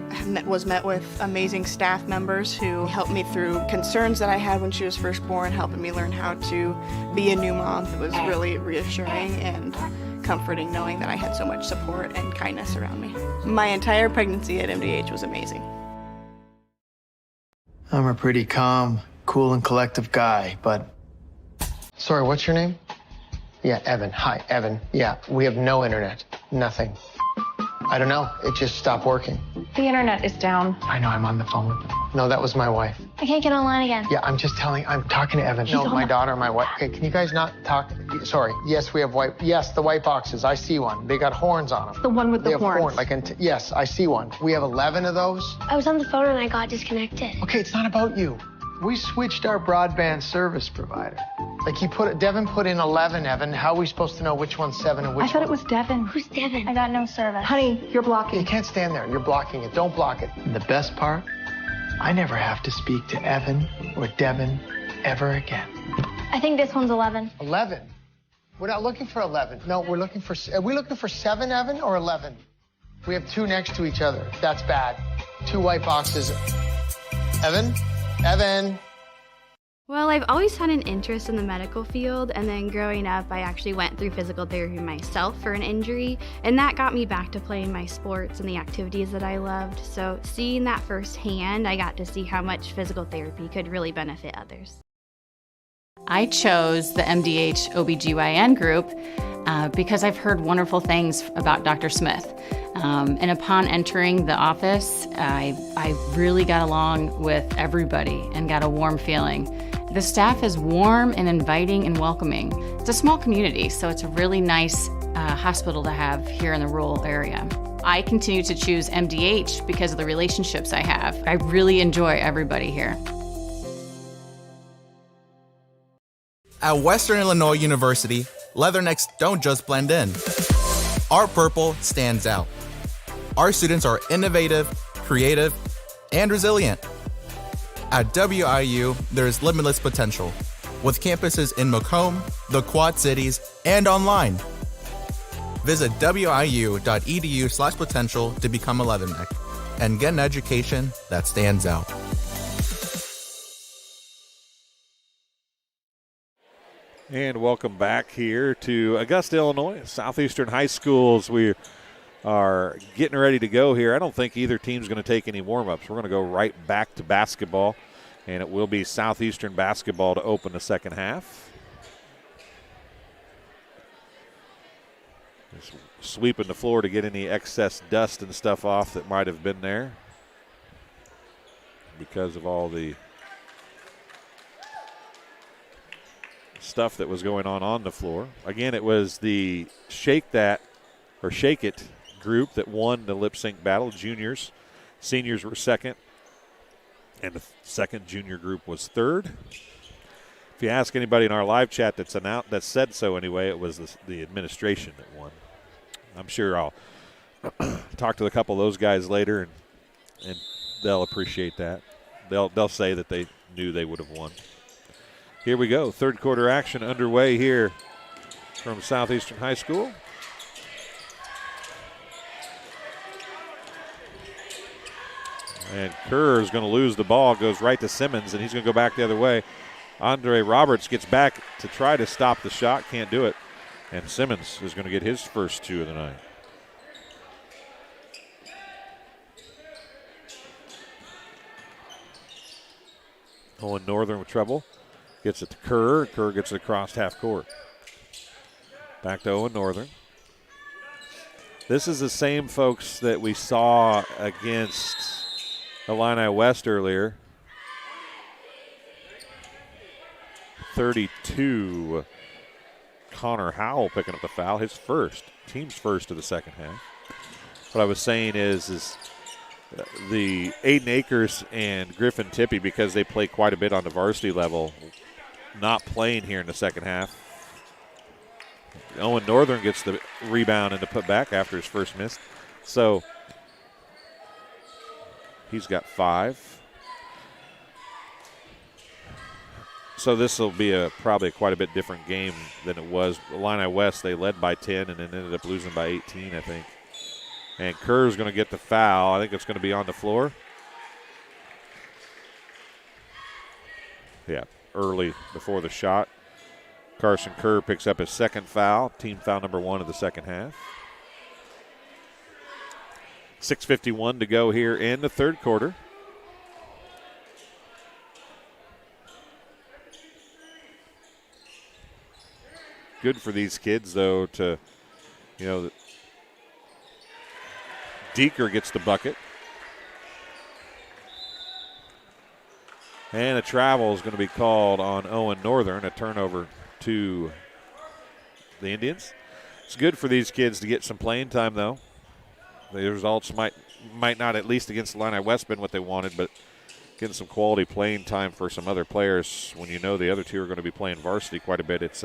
was met with amazing staff members who helped me through concerns that I had when she was first born, helping me learn how to be a new mom. It was really reassuring and comforting knowing that I had so much support and kindness around me. My entire pregnancy at MDH was amazing. I'm a pretty calm, cool, and collective guy, but... Sorry, what's your name? Yeah, Evan. Hi, Evan. Yeah, we have no internet. Nothing. I don't know. It just stopped working. The internet is down. I know, I'm on the phone with them. No, that was my wife. I can't get online again. Yeah, I'm talking to Evan. No, my daughter, my wife. Okay, can you guys not talk? Sorry. Yes, we have the white boxes. I see one. They got horns on them. The one with the horns. Yes, I see one. We have 11 of those. I was on the phone and I got disconnected. Okay, it's not about you. We switched our broadband service provider. Devin put in 11, Evan. How are we supposed to know which one's 7 and which one? I thought it was Devin. Who's Devin? I got no service. Honey, you're blocking. You can't stand there. You're blocking it. Don't block it. And the best part, I never have to speak to Evan or Devin ever again. I think this one's 11. 11? We're not looking for 11. No, are we looking for 7, Evan, or 11? We have 2 next to each other. That's bad. 2 white boxes. Evan? Well, I've always had an interest in the medical field, and then growing up, I actually went through physical therapy myself for an injury, and that got me back to playing my sports and the activities that I loved. So seeing that firsthand, I got to see how much physical therapy could really benefit others. I chose the MDH OBGYN group because I've heard wonderful things about Dr. Smith. And upon entering the office, I really got along with everybody and got a warm feeling. The staff is warm and inviting and welcoming. It's a small community, so it's a really nice hospital to have here in the rural area. I continue to choose MDH because of the relationships I have. I really enjoy everybody here. At Western Illinois University, leathernecks don't just blend in. Our purple stands out. Our students are innovative, creative, and resilient. At WIU, there's limitless potential, with campuses in Macomb, the Quad Cities, and online. Visit wiu.edu/potential to become a leatherneck and get an education that stands out. And welcome back here to Augusta, Illinois, Southeastern High Schools. We are getting ready to go here. I don't think either team's going to take any warm-ups. We're going to go right back to basketball, and it will be Southeastern basketball to open the second half. Just sweeping the floor to get any excess dust and stuff off that might have been there. because of all the stuff that was going on the floor. Again, it was the Shake It group that won the lip sync battle. Juniors, seniors were second, and the second junior group was third. If you ask anybody in our live chat that said so anyway, it was the administration that won. I'm sure I'll talk to a couple of those guys later, and they'll appreciate that. They'll say that they knew they would have won. Here we go. Third quarter action underway here from Southeastern High School. And Kerr is going to lose the ball, goes right to Simmons, and he's going to go back the other way. Andre Roberts gets back to try to stop the shot, can't do it. And Simmons is going to get his first two of the night. Owen Northern with trouble. Gets it to Kerr. Kerr gets it across half court. Back to Owen Northern. This is the same folks that we saw against Illini West earlier. 32. Connor Howell picking up the foul, his first, team's first of the second half. What I was saying is the Aiden Akers and Griffin Tippie, because they play quite a bit on the varsity level, not playing here in the second half. Owen Northern gets the rebound and the putback after his first miss. So he's got 5. So this will be probably quite a bit different game than it was. Illini West, they led by 10 and then ended up losing by 18, I think. And Kerr's going to get the foul. I think it's going to be on the floor. Yeah, early before the shot. Carson Kerr picks up his second foul, team foul number 1 of the second half. 6:51 to go here in the third quarter. Good for these kids, though, to, Deeker gets the bucket. And a travel is going to be called on Owen Northern, a turnover to the Indians. It's good for these kids to get some playing time, though. The results might not, at least against Illini West, been what they wanted, but getting some quality playing time for some other players when you know the other two are going to be playing varsity quite a bit, it's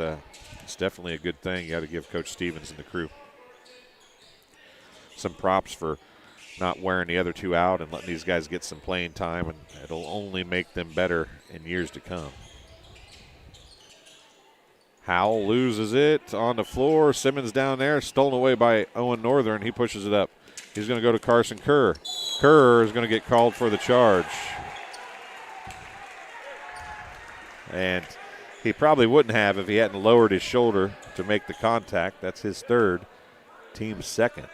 definitely a good thing. You got to give Coach Stevens and the crew some props for not wearing the other two out and letting these guys get some playing time, and it'll only make them better in years to come. Howell loses it on the floor. Simmons down there, stolen away by Owen Northern. He pushes it up. He's going to go to Carson Kerr. Kerr is going to get called for the charge. And he probably wouldn't have if he hadn't lowered his shoulder to make the contact. That's his third, team's second.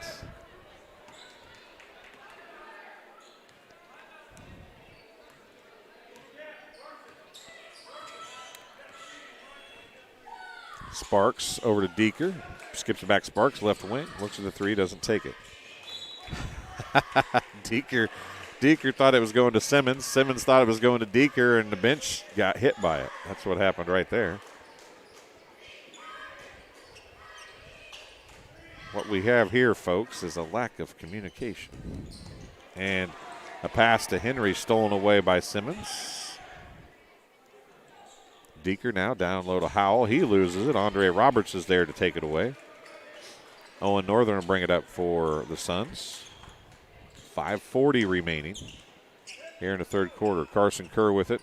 Sparks over to Deeker. Skips it back. Sparks left wing. Looks at the three. Doesn't take it. Deeker thought it was going to Simmons. Simmons thought it was going to Deeker, and the bench got hit by it. That's what happened right there. What we have here, folks, is a lack of communication. And a pass to Henry stolen away by Simmons. Deeker now down low to Howell. He loses it. Andre Roberts is there to take it away. Owen Northern will bring it up for the Suns. 5:40 remaining here in the third quarter. Carson Kerr with it.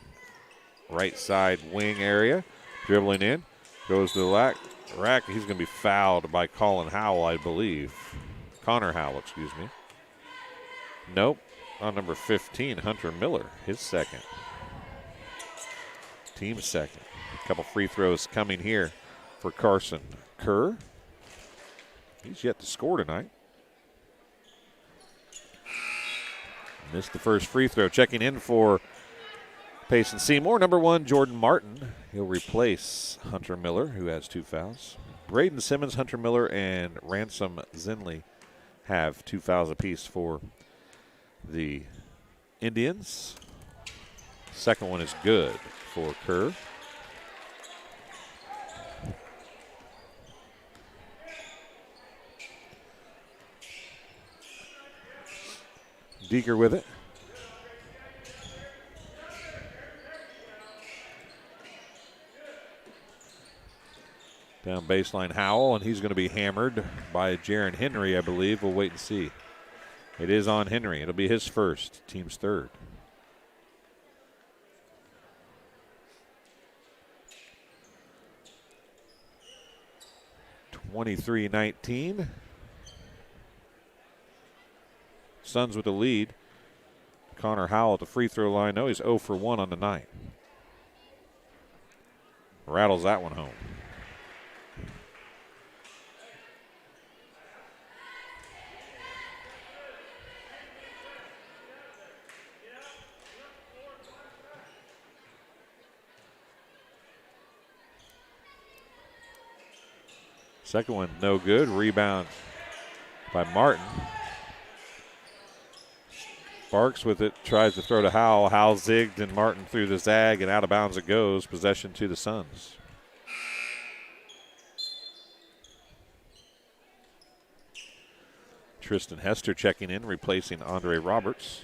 Right side wing area. Dribbling in. Goes to the rack. He's going to be fouled by Connor Howell, I believe. Connor Howell, excuse me. Nope. On number 15, Hunter Miller, his second. Team second. A couple free throws coming here for Carson Kerr. He's yet to score tonight. Missed the first free throw. Checking in for Payson-Seymour, number 1, Jordan Martin. He'll replace Hunter Miller, who has 2 fouls. Braden Simmons, Hunter Miller, and Ransom Zinley have 2 fouls apiece for the Indians. Second one is good for Kerr. Deeker with it. Down baseline, Howell, and he's going to be hammered by Jaron Henry, I believe. We'll wait and see. It is on Henry. It'll be his first, team's third. (23-19). Suns with the lead. Connor Howell at the free throw line. No, he's 0 for 1 on the night. Rattles that one home. Second one, no good. Rebound by Martin. Sparks with it, tries to throw to Howell. Howell zigged and Martin through the zag, and out of bounds it goes. Possession to the Suns. Tristan Hester checking in, replacing Andre Roberts.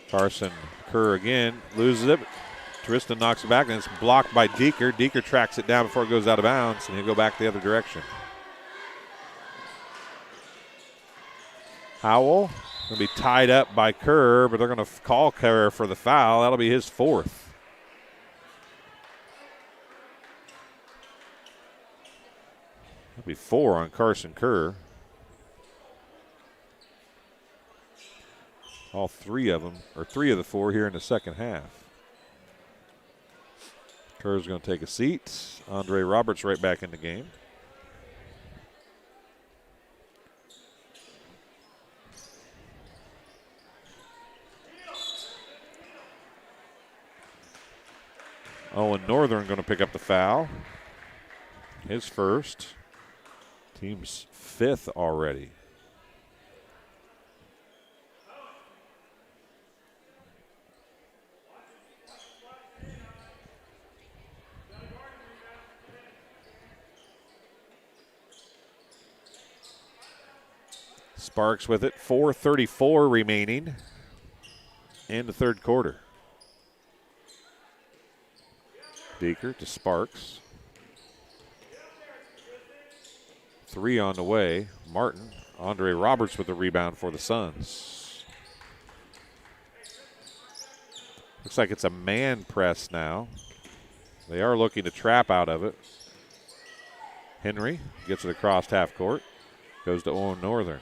Carson Kerr again, loses it. Tristan knocks it back, and it's blocked by Deeker. Deeker tracks it down before it goes out of bounds, and he'll go back the other direction. Howell going to be tied up by Kerr, but they're going to call Kerr for the foul. That'll be his fourth. That'll be 4 on Carson Kerr. All 3 of them, or 3 of the 4 here in the second half. Kerr's going to take a seat. Andre Roberts right back in the game. Owen Northern going to pick up the foul. His first. Team's 5th already. Sparks with it, 4:34 remaining in the third quarter. Deeker to Sparks. 3 on the way. Martin, Andre Roberts with the rebound for the Suns. Looks like it's a man press now. They are looking to trap out of it. Henry gets it across half court. Goes to Owen Northern.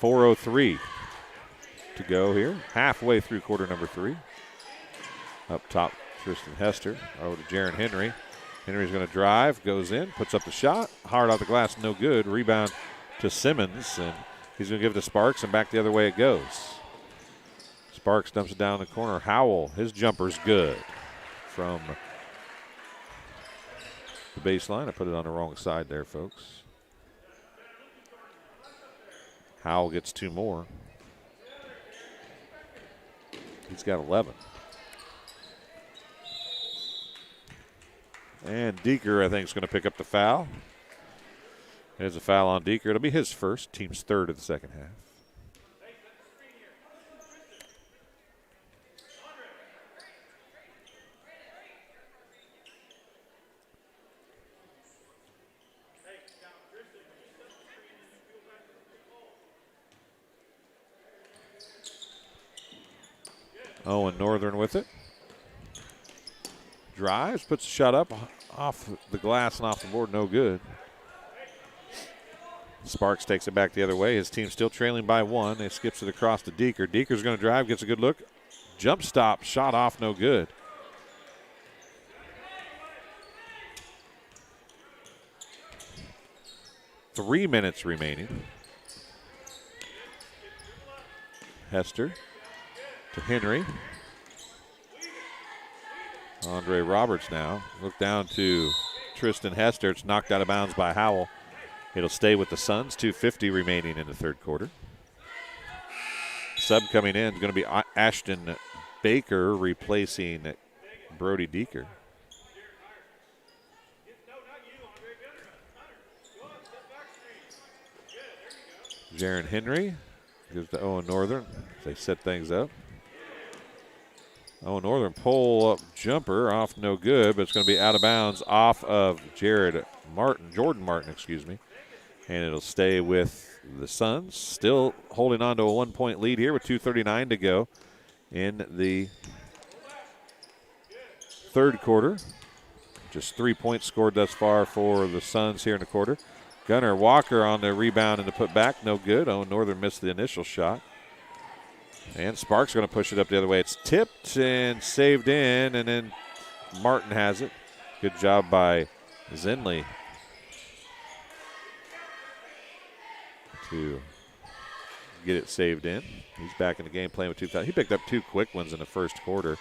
4:03 to go here. Halfway through quarter number 3. Up top, Tristan Hester. Over to Jaron Henry. Henry's going to drive, goes in, puts up the shot. Hard off the glass, no good. Rebound to Simmons, and he's going to give it to Sparks, and back the other way it goes. Sparks dumps it down the corner. Howell, his jumper's good from the baseline. I put it on the wrong side there, folks. Howell gets 2 more. He's got 11. And Deeker, I think, is going to pick up the foul. There's a foul on Deeker. It'll be his first. Team's 3rd of the second half. Owen Northern with it. Drives, puts the shot up off the glass and off the board, no good. Sparks takes it back the other way. His team's still trailing by 1. He skips it across to Deeker. Deeker's going to drive, gets a good look. Jump stop, shot off, no good. 3 minutes remaining. Hester to Henry. Andre Roberts now. Look down to Tristan Hester. It's knocked out of bounds by Howell. It'll stay with the Suns. 2:50 remaining in the third quarter. Sub coming in is going to be Ashton Baker replacing Brody Deeker. Jaron Henry gives to Owen Northern. They set things up. Owen Northern pull-up jumper off no good, but it's going to be out of bounds off of Jordan Martin, excuse me. And it'll stay with the Suns, still holding on to a 1-point lead here with 2:39 to go in the third quarter. Just 3 points scored thus far for the Suns here in the quarter. Gunnar Walker on the rebound and the putback, no good. Owen Northern missed the initial shot. And Sparks going to push it up the other way. It's tipped and saved in, and then Martin has it. Good job by Zinley to get it saved in. He's back in the game playing with 2 fouls. He picked up 2 quick ones in the first quarter.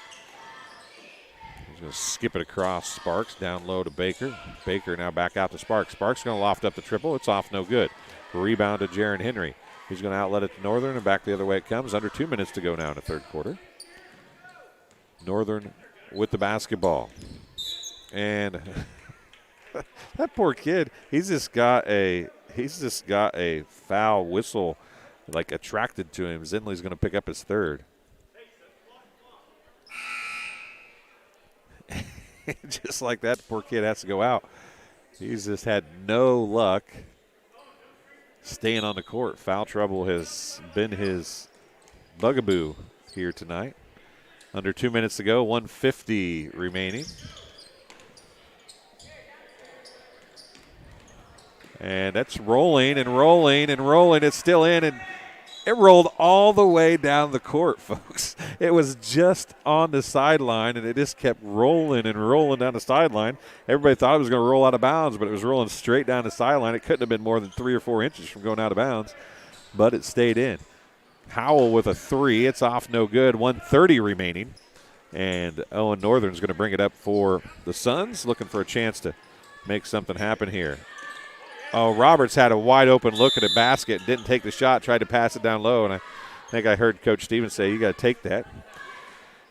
He's going to skip it across Sparks, down low to Baker. Baker now back out to Sparks. Sparks going to loft up the triple. It's off no good. Rebound to Jaron Henry. He's going to outlet it to Northern and back the other way it comes. Under 2 minutes to go now in the third quarter. Northern with the basketball. And that poor kid, he's just got a foul whistle like attracted to him. Zinley's going to pick up his third. Just like that, the poor kid has to go out. He's just had no luck staying on the court. Foul trouble has been his bugaboo here tonight. Under 2 minutes to go, 1:50 remaining. And that's rolling and rolling and rolling. It's still in, and it rolled all the way down the court, folks. It was just on the sideline, and it just kept rolling and rolling down the sideline. Everybody thought it was going to roll out of bounds, but it was rolling straight down the sideline. It couldn't have been more than 3 or 4 inches from going out of bounds, but it stayed in. Howell with a 3. It's off no good. 1:30 remaining, and Owen Northern's going to bring it up for the Suns, looking for a chance to make something happen here. Oh, Roberts had a wide open look at a basket, didn't take the shot, tried to pass it down low, and I think I heard Coach Stevens say, you got to take that.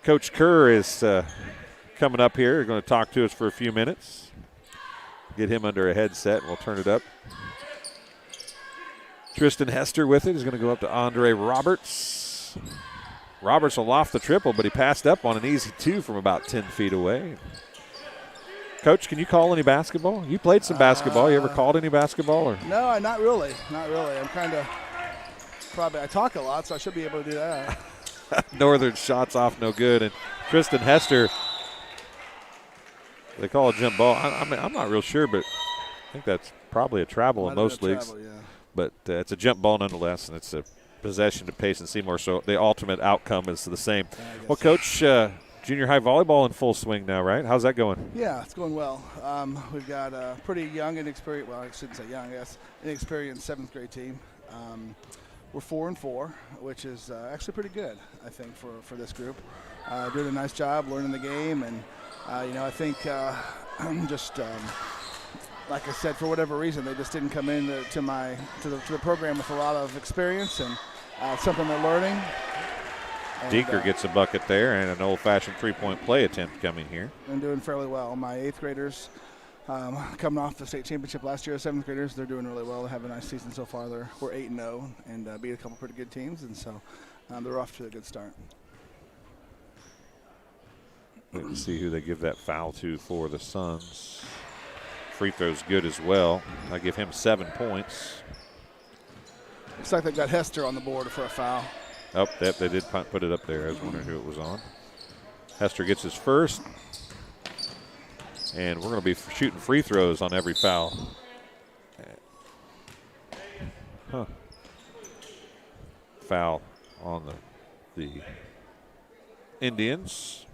Coach Kerr is coming up here. He's going to talk to us for a few minutes. Get him under a headset, and we'll turn it up. Tristan Hester with it is going to go up to Andre Roberts. Roberts will loft the triple, but he passed up on an easy 2 from about 10 feet away. Coach, can you call any basketball? You played some basketball. You ever called any basketball? Or? No, not really. Not really. I'm kind of I talk a lot, so I should be able to do that. Northern shots off no good. And Tristan Hester, they call a jump ball. I mean, I'm not real sure, but I think that's probably a travel in most leagues. Travel, yeah. But it's a jump ball nonetheless, and it's a possession to Payson-Seymour, so the ultimate outcome is the same. Well, Coach, junior high volleyball in full swing now, right? How's that going? Yeah, it's going well. We've got a pretty young and experienced, well, I shouldn't say young, I guess, inexperienced 7th grade team. We're 4-4, which is actually pretty good, I think, for this group. Doing a nice job learning the game, and, I think like I said, for whatever reason, they just didn't come in to the program with a lot of experience, and something they're learning. Deeker gets a bucket there, and an old-fashioned 3-point play attempt coming here. And doing fairly well. My 8th graders, coming off the state championship last year, 7th graders, they're doing really well. They have a nice season so far. We're 8-0 and beat a couple pretty good teams, and so they're off to a good start. Let's see who they give that foul to for the Suns. Free throw's good as well. I give him 7 points. Looks like they've got Hester on the board for a foul. Oh, they did put it up there. I was wondering who it was on. Hester gets his first. And we're going to be shooting free throws on every foul. Foul on the Indians.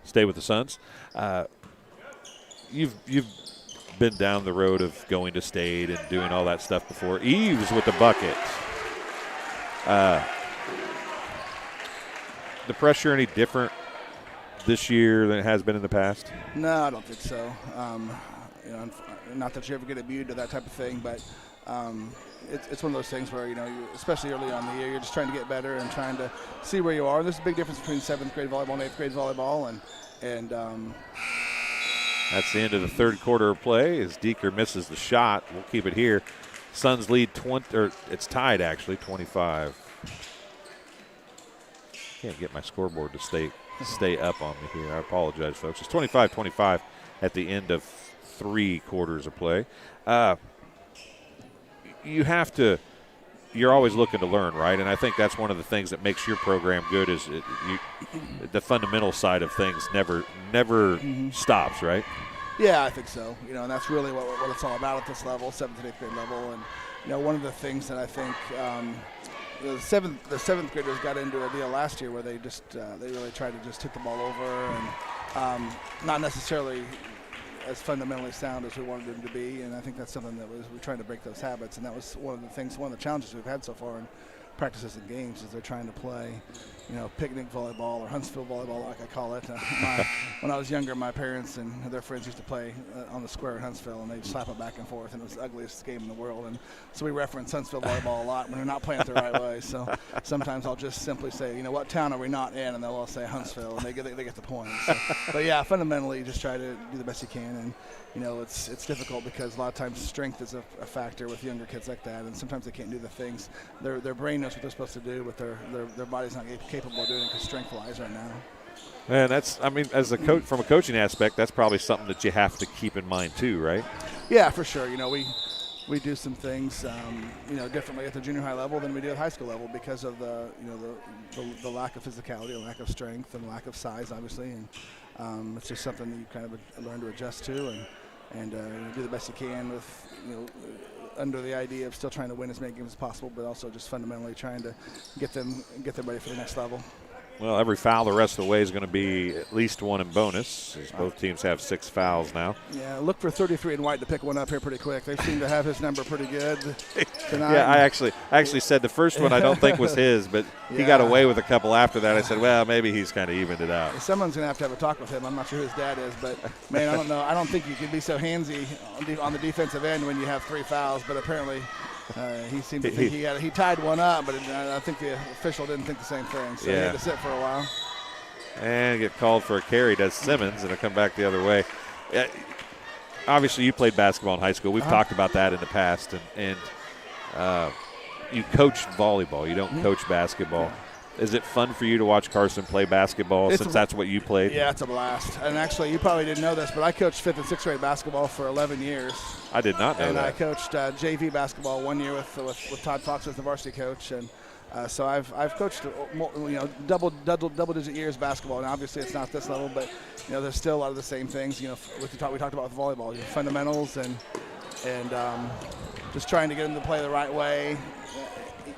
Stay with the Suns. You've been down the road of going to state and doing all that stuff before. Eves with the bucket. The pressure any different this year than it has been in the past? No, I don't think so. Not that you ever get immune to that type of thing, but it's one of those things where, especially early on in the year, you're just trying to get better and trying to see where you are. There's a big difference between 7th grade volleyball and 8th grade volleyball, and that's the end of the third quarter of play as Deeker misses the shot. We'll keep it here. Suns lead 20, or it's tied actually, 25. Can't get my scoreboard to stay up on me here. I apologize, folks. It's 25-25 at the end of 3 quarters of play. You're always looking to learn, right? And I think that's one of the things that makes your program good is the fundamental side of things never stops, right? Yeah, I think so. And that's really what it's all about at this level, 7th and 8th grade level. And one of the things that I think the seventh graders got into a deal last year where they really tried to just hit the ball over and not necessarily as fundamentally sound as we wanted them to be, and I think that's something that we're trying to break those habits, and that was one of the challenges we've had so far in practices and games is they're trying to play, picnic volleyball or Huntsville volleyball, like I call it. When I was younger, my parents and their friends used to play on the square in Huntsville, and they'd slap it back and forth, and it was the ugliest game in the world. And so we reference Huntsville volleyball a lot when they're not playing it the right way. So sometimes I'll just simply say, what town are we not in? And they'll all say Huntsville, and they get the point. So, but yeah, fundamentally, you just try to do the best you can, and it's difficult because a lot of times strength is a factor with younger kids like that, and sometimes they can't do the things. Their brain knows what they're supposed to do, but their body's not capable of doing it because strength lies right now. And as a coach, from a coaching aspect, that's probably something that you have to keep in mind too, right? Yeah, for sure. We do some things, differently at the junior high level than we do at high school level because of the lack of physicality, the lack of strength, and lack of size, obviously. And it's just something that you kind of learn to adjust to and do the best you can with, under the idea of still trying to win as many games as possible, but also just fundamentally trying to get them ready for the next level. Well, every foul the rest of the way is going to be at least one in bonus, as both teams have 6 fouls now. Yeah, look for 33 and White to pick one up here pretty quick. They seem to have his number pretty good tonight. Yeah, I actually said the first one I don't think was his, but he got away with a couple after that. I said, well, maybe he's kind of evened it out. Someone's going to have a talk with him. I'm not sure who his dad is, but, man, I don't know. I don't think you can be so handsy on the defensive end when you have 3 fouls, but apparently he seemed to think he tied one up, but I think the official didn't think the same thing, so he had to sit for a while. And get called for a carry, does Simmons, and it'll come back the other way. Obviously, you played basketball in high school. We've talked about that in the past, and you coach volleyball. You don't coach basketball. Yeah. Is it fun for you to watch Carson play basketball since that's what you played? Yeah, it's a blast. And actually, you probably didn't know this, but I coached 5th and 6th grade basketball for 11 years. I did not know and that. And I coached JV basketball 1 year with Todd Fox as the varsity coach. And so I've coached double-digit years basketball. And obviously, it's not this level, but there's still a lot of the same things. We talked about with volleyball, fundamentals and just trying to get them to play the right way.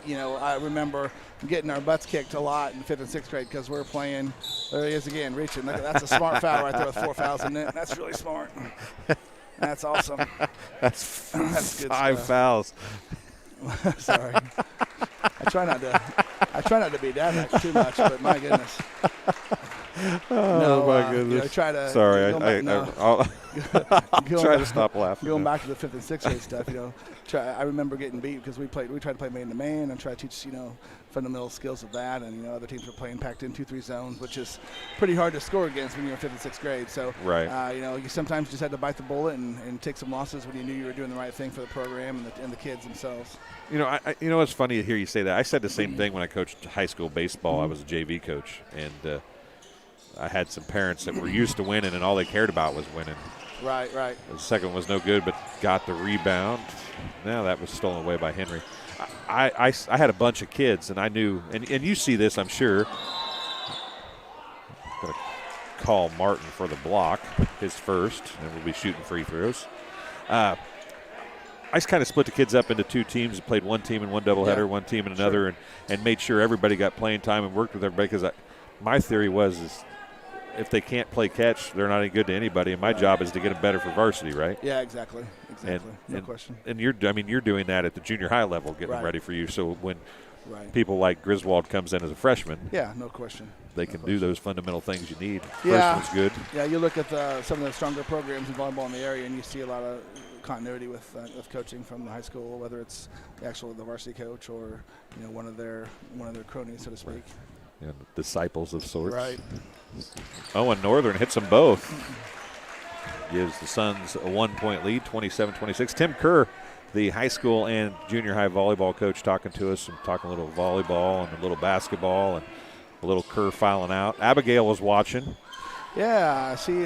I remember getting our butts kicked a lot in 5th and 6th grade because we're playing. There he is again, reaching. That's a smart foul right there with 4 fouls in it. That's really smart. That's awesome. That's good 5 stuff. fouls. Sorry. I try not to be that too much, but my goodness. My goodness. Sorry, I'll try to stop laughing. Going back to the 5th and 6th grade stuff, I remember getting beat because we tried to play man-to-man and try to teach, fundamental skills of that, and other teams were playing packed in 2-3 zones, which is pretty hard to score against when you're in 5th and 6th grade. So, right. You sometimes just had to bite the bullet and take some losses when you knew you were doing the right thing for the program and the kids themselves. It's funny to hear you say that. I said the same thing when I coached high school baseball. I was a JV coach, and I had some parents that were used to winning, and all they cared about was winning. Right. The second one was no good, but got the rebound. Now that was stolen away by Henry. I had a bunch of kids, and I knew, and you see this, I'm sure. I'm going to call Martin for the block, his first, and we'll be shooting free throws. I just kind of split the kids up into 2 teams and played one team in one doubleheader, one team in another, and made sure everybody got playing time and worked with everybody because my theory was if they can't play catch, they're not any good to anybody. And my job is to get them better for varsity, right? Yeah, exactly. No and, question. And you're doing that at the junior high level, getting them ready for you. So when people like Griswold comes in as a freshman, yeah, no question, they can do those fundamental things you need. Yeah, First one's good. Yeah, you look at some of the stronger programs in volleyball in the area, and you see a lot of continuity with coaching from the high school, whether it's the varsity coach or one of their cronies, so to speak. And disciples of sorts. Right. Owen Northern hits them both. Gives the Suns a 1-point lead, 27-26. Tim Kerr, the high school and junior high volleyball coach, talking to us and talking a little volleyball and a little basketball and a little Kerr filing out. Abigail was watching. Yeah, she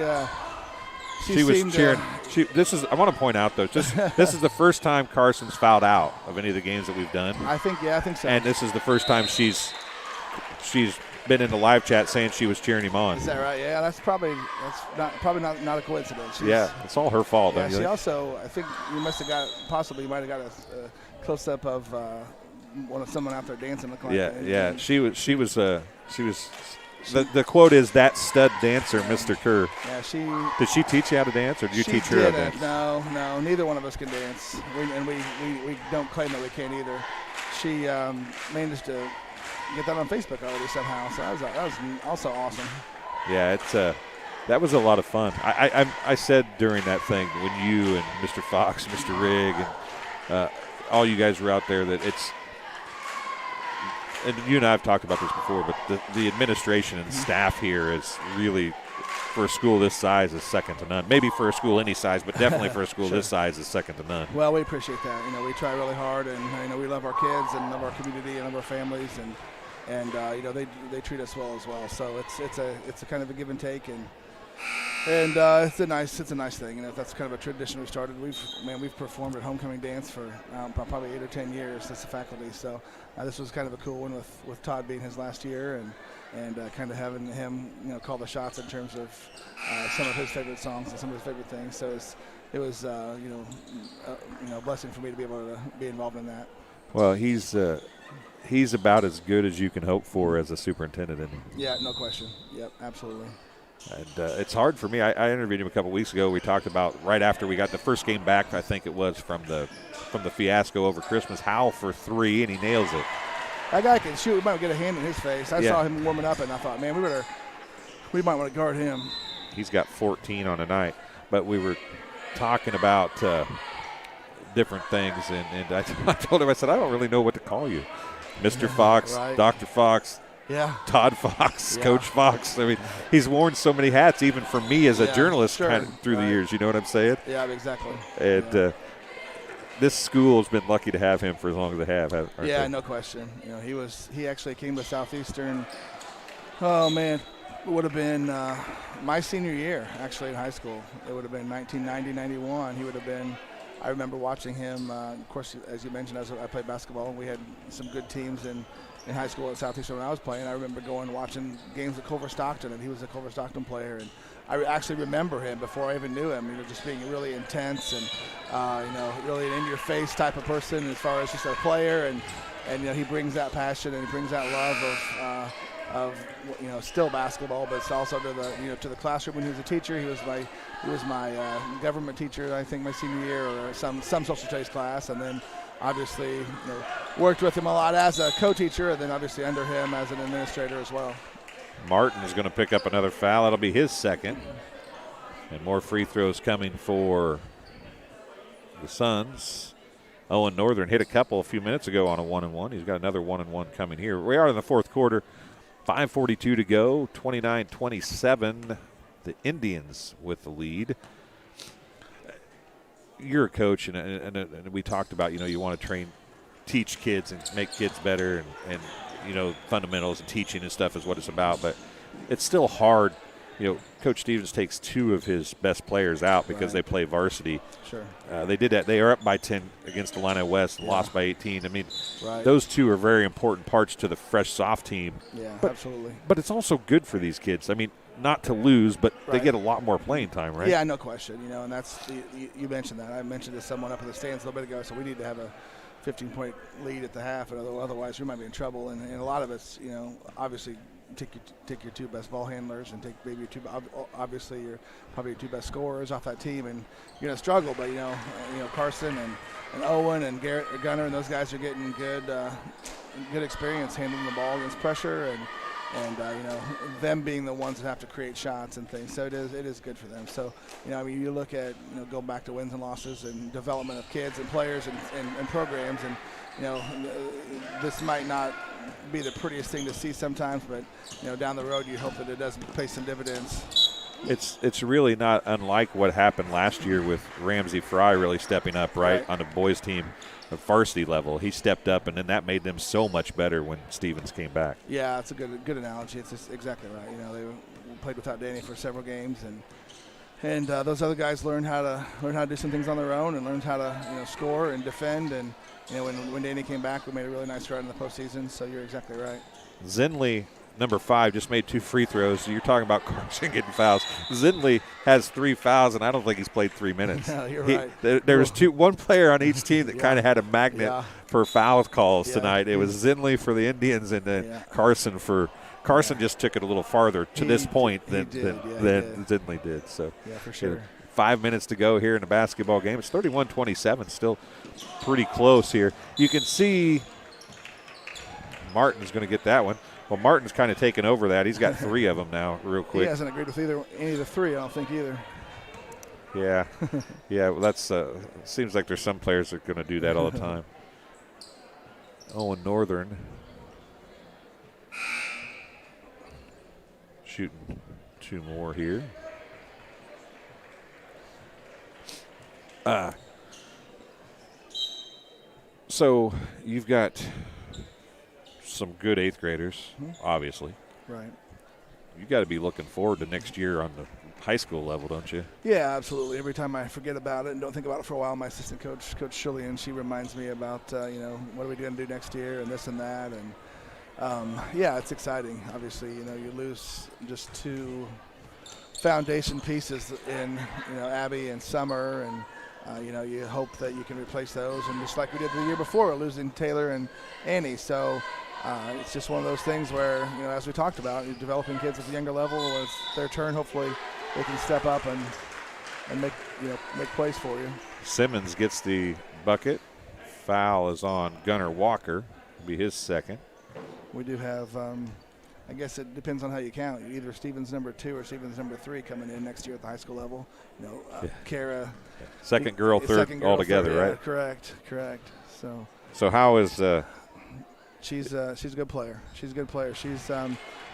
was cheering. I want to point out, though, this is the first time Carson's fouled out of any of the games that we've done. I think so. And this is the first time she's been in the live chat saying she was cheering him on. Is that right? Yeah, that's probably not a coincidence. It's all her fault. Yeah, she also, I think you might have got a close up of someone out there dancing. Yeah. She was. The quote is that stud dancer, Mr. Kerr. Yeah, did she teach you how to dance, or did you teach her how to dance? No, neither one of us can dance, we don't claim that we can either. She managed to get that on Facebook already somehow, so that was also awesome. Yeah, that was a lot of fun. I said during that thing when you and Mr. Fox, Mr. Rigg, and all you guys were out there that and you and I have talked about this before, but the administration and staff here is really, for a school this size, is second to none. Maybe for a school any size, but definitely for a school this size is second to none. Well, we appreciate that. We try really hard, and we love our kids and love our community and love our families, and they treat us well as well. So it's a kind of a give and take, and it's a nice thing. That's kind of a tradition we started. We've performed at homecoming dance for probably 8 or 10 years as a faculty. So this was kind of a cool one with Todd being his last year and kind of having him call the shots in terms of some of his favorite songs and some of his favorite things. So it was a blessing for me to be able to be involved in that. Well, he's about as good as you can hope for as a superintendent, isn't he? Yeah, no question. Yep, absolutely. And it's hard for me. I interviewed him a couple weeks ago. We talked about right after we got the first game back, I think it was from the fiasco over Christmas, Howell for 3, and he nails it. That guy can shoot. We might get a hand in his face. I saw him warming up, and I thought, man, we might want to guard him. He's got 14 on a night. But we were talking about different things, and I told him, I said, I don't really know what to call you. Mr. Fox, right. Dr. Fox. Yeah. Todd Fox, Coach Fox. I mean, he's worn so many hats, even for me as a journalist kind of through the years. You know what I'm saying? Yeah, exactly. And this school has been lucky to have him for as long as they have. Yeah, no question. He actually came to Southeastern. Oh man, it would have been my senior year actually in high school. It would have been 1990-91. He would have been. I remember watching him. Of course, as you mentioned, I played basketball, and we had some good teams in high school at Southeastern when I was playing. I remember going watching games at Culver Stockton, and he was a Culver Stockton player. And I actually remember him before I even knew him. Just being really intense and really an in-your-face type of person as far as just a player. And he brings that passion and he brings that love of still basketball, but it's also to the classroom. When he was a teacher, he was my government teacher. I think my senior year or some social studies class, and then. Obviously, worked with him a lot as a co-teacher, and then obviously under him as an administrator as well. Martin is going to pick up another foul. It'll be his second. And more free throws coming for the Suns. Owen Northern hit a couple a few minutes ago on a 1-and-1. He's got another 1-and-1 coming here. We are in the fourth quarter. 5:42 to go. 29-27. The Indians with the lead. You're a coach, and we talked about, you want to teach kids and make kids better, and fundamentals and teaching and stuff is what it's about. But it's still hard. Coach Stevens takes 2 of his best players out because they play varsity. Sure. They did that. They are up by 10 against Illini West, lost by 18. I mean, those 2 are very important parts to the fresh soft team. Yeah, absolutely. But it's also good for these kids. I mean, not to lose, but they get a lot more playing time, right? Yeah, no question. And that's you mentioned that. I mentioned to someone up in the stands a little bit ago. So we need to have a 15-point lead at the half, and otherwise we might be in trouble. And a lot of it's obviously take your two best ball handlers and take maybe your two, obviously probably your two best scorers off that team, and you're gonna struggle. But Carson and Owen and Garrett Gunner and those guys are getting good experience handling the ball against pressure, and them being the ones that have to create shots and things. So it is good for them. So you look at go back to wins and losses and development of kids and players and programs, and this might not be the prettiest thing to see sometimes, but down the road you hope that it does pay some dividends. It's really not unlike what happened last year with Ramsey Fry really stepping up right on the boys team at varsity level. He stepped up, and then that made them so much better when Stevens came back. Yeah, it's a good analogy. It's just exactly right. They played without Danny for several games, and those other guys learned how to do some things on their own and learned how to score and defend. And when Danny came back, we made a really nice start in the postseason. So you're exactly right. Zinley, number 5, just made 2 free throws. You're talking about Carson getting fouls. Zinley has 3 fouls, and I don't think he's played 3 minutes. No, you're right. There was one player on each team that kind of had a magnet for foul calls tonight. It was Zinley for the Indians, and then Carson just took it a little farther to this point than Zinley did. So yeah, for sure. 5 minutes to go here in the basketball game. It's 31-27, still pretty close here. You can see Martin's going to get that one. Well, Martin's kind of taken over that. He's got 3 of them now real quick. He hasn't agreed with any of the 3, I don't think, either. Yeah. Yeah, well, that's seems like there's some players that are going to do that all the time. Owen Northern shooting 2 more here. So you've got some good 8th graders, obviously. Right. You got to be looking forward to next year on the high school level, don't you? Yeah, absolutely. Every time I forget about it and don't think about it for a while, my assistant coach, Coach Shillian, she reminds me about, what are we going to do next year and this and that. And, it's exciting. Obviously, you lose just 2 foundation pieces in, Abby and Summer, and, you hope that you can replace those. And just like we did the year before, losing Taylor and Annie. So it's just one of those things where, as we talked about, you're developing kids at the younger level. When it's their turn, hopefully they can step up and make plays for you. Simmons gets the bucket. Foul is on Gunnar Walker. It'll be his 2nd. We do have, I guess it depends on how you count. Either Stevens number 2 or Stevens number 3 coming in next year at the high school level. Kara. Second girl, third altogether, right? Correct. So how is She's a good player. She's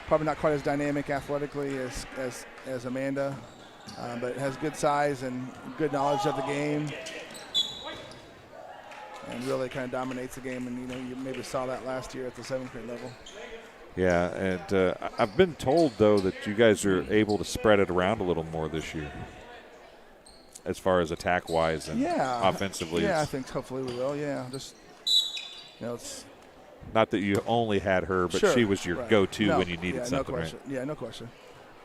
probably not quite as dynamic athletically as Amanda, but has good size and good knowledge of the game, and really kind of dominates the game. And you maybe saw that last year at the 7th grade level. Yeah, and I've been told though that you guys are able to spread it around a little more this year, as far as attack wise and offensively. Yeah, I think hopefully we will. Yeah, just it's. Not that you only had her, but she was your go-to when you needed something. No question. Right? Yeah, no question.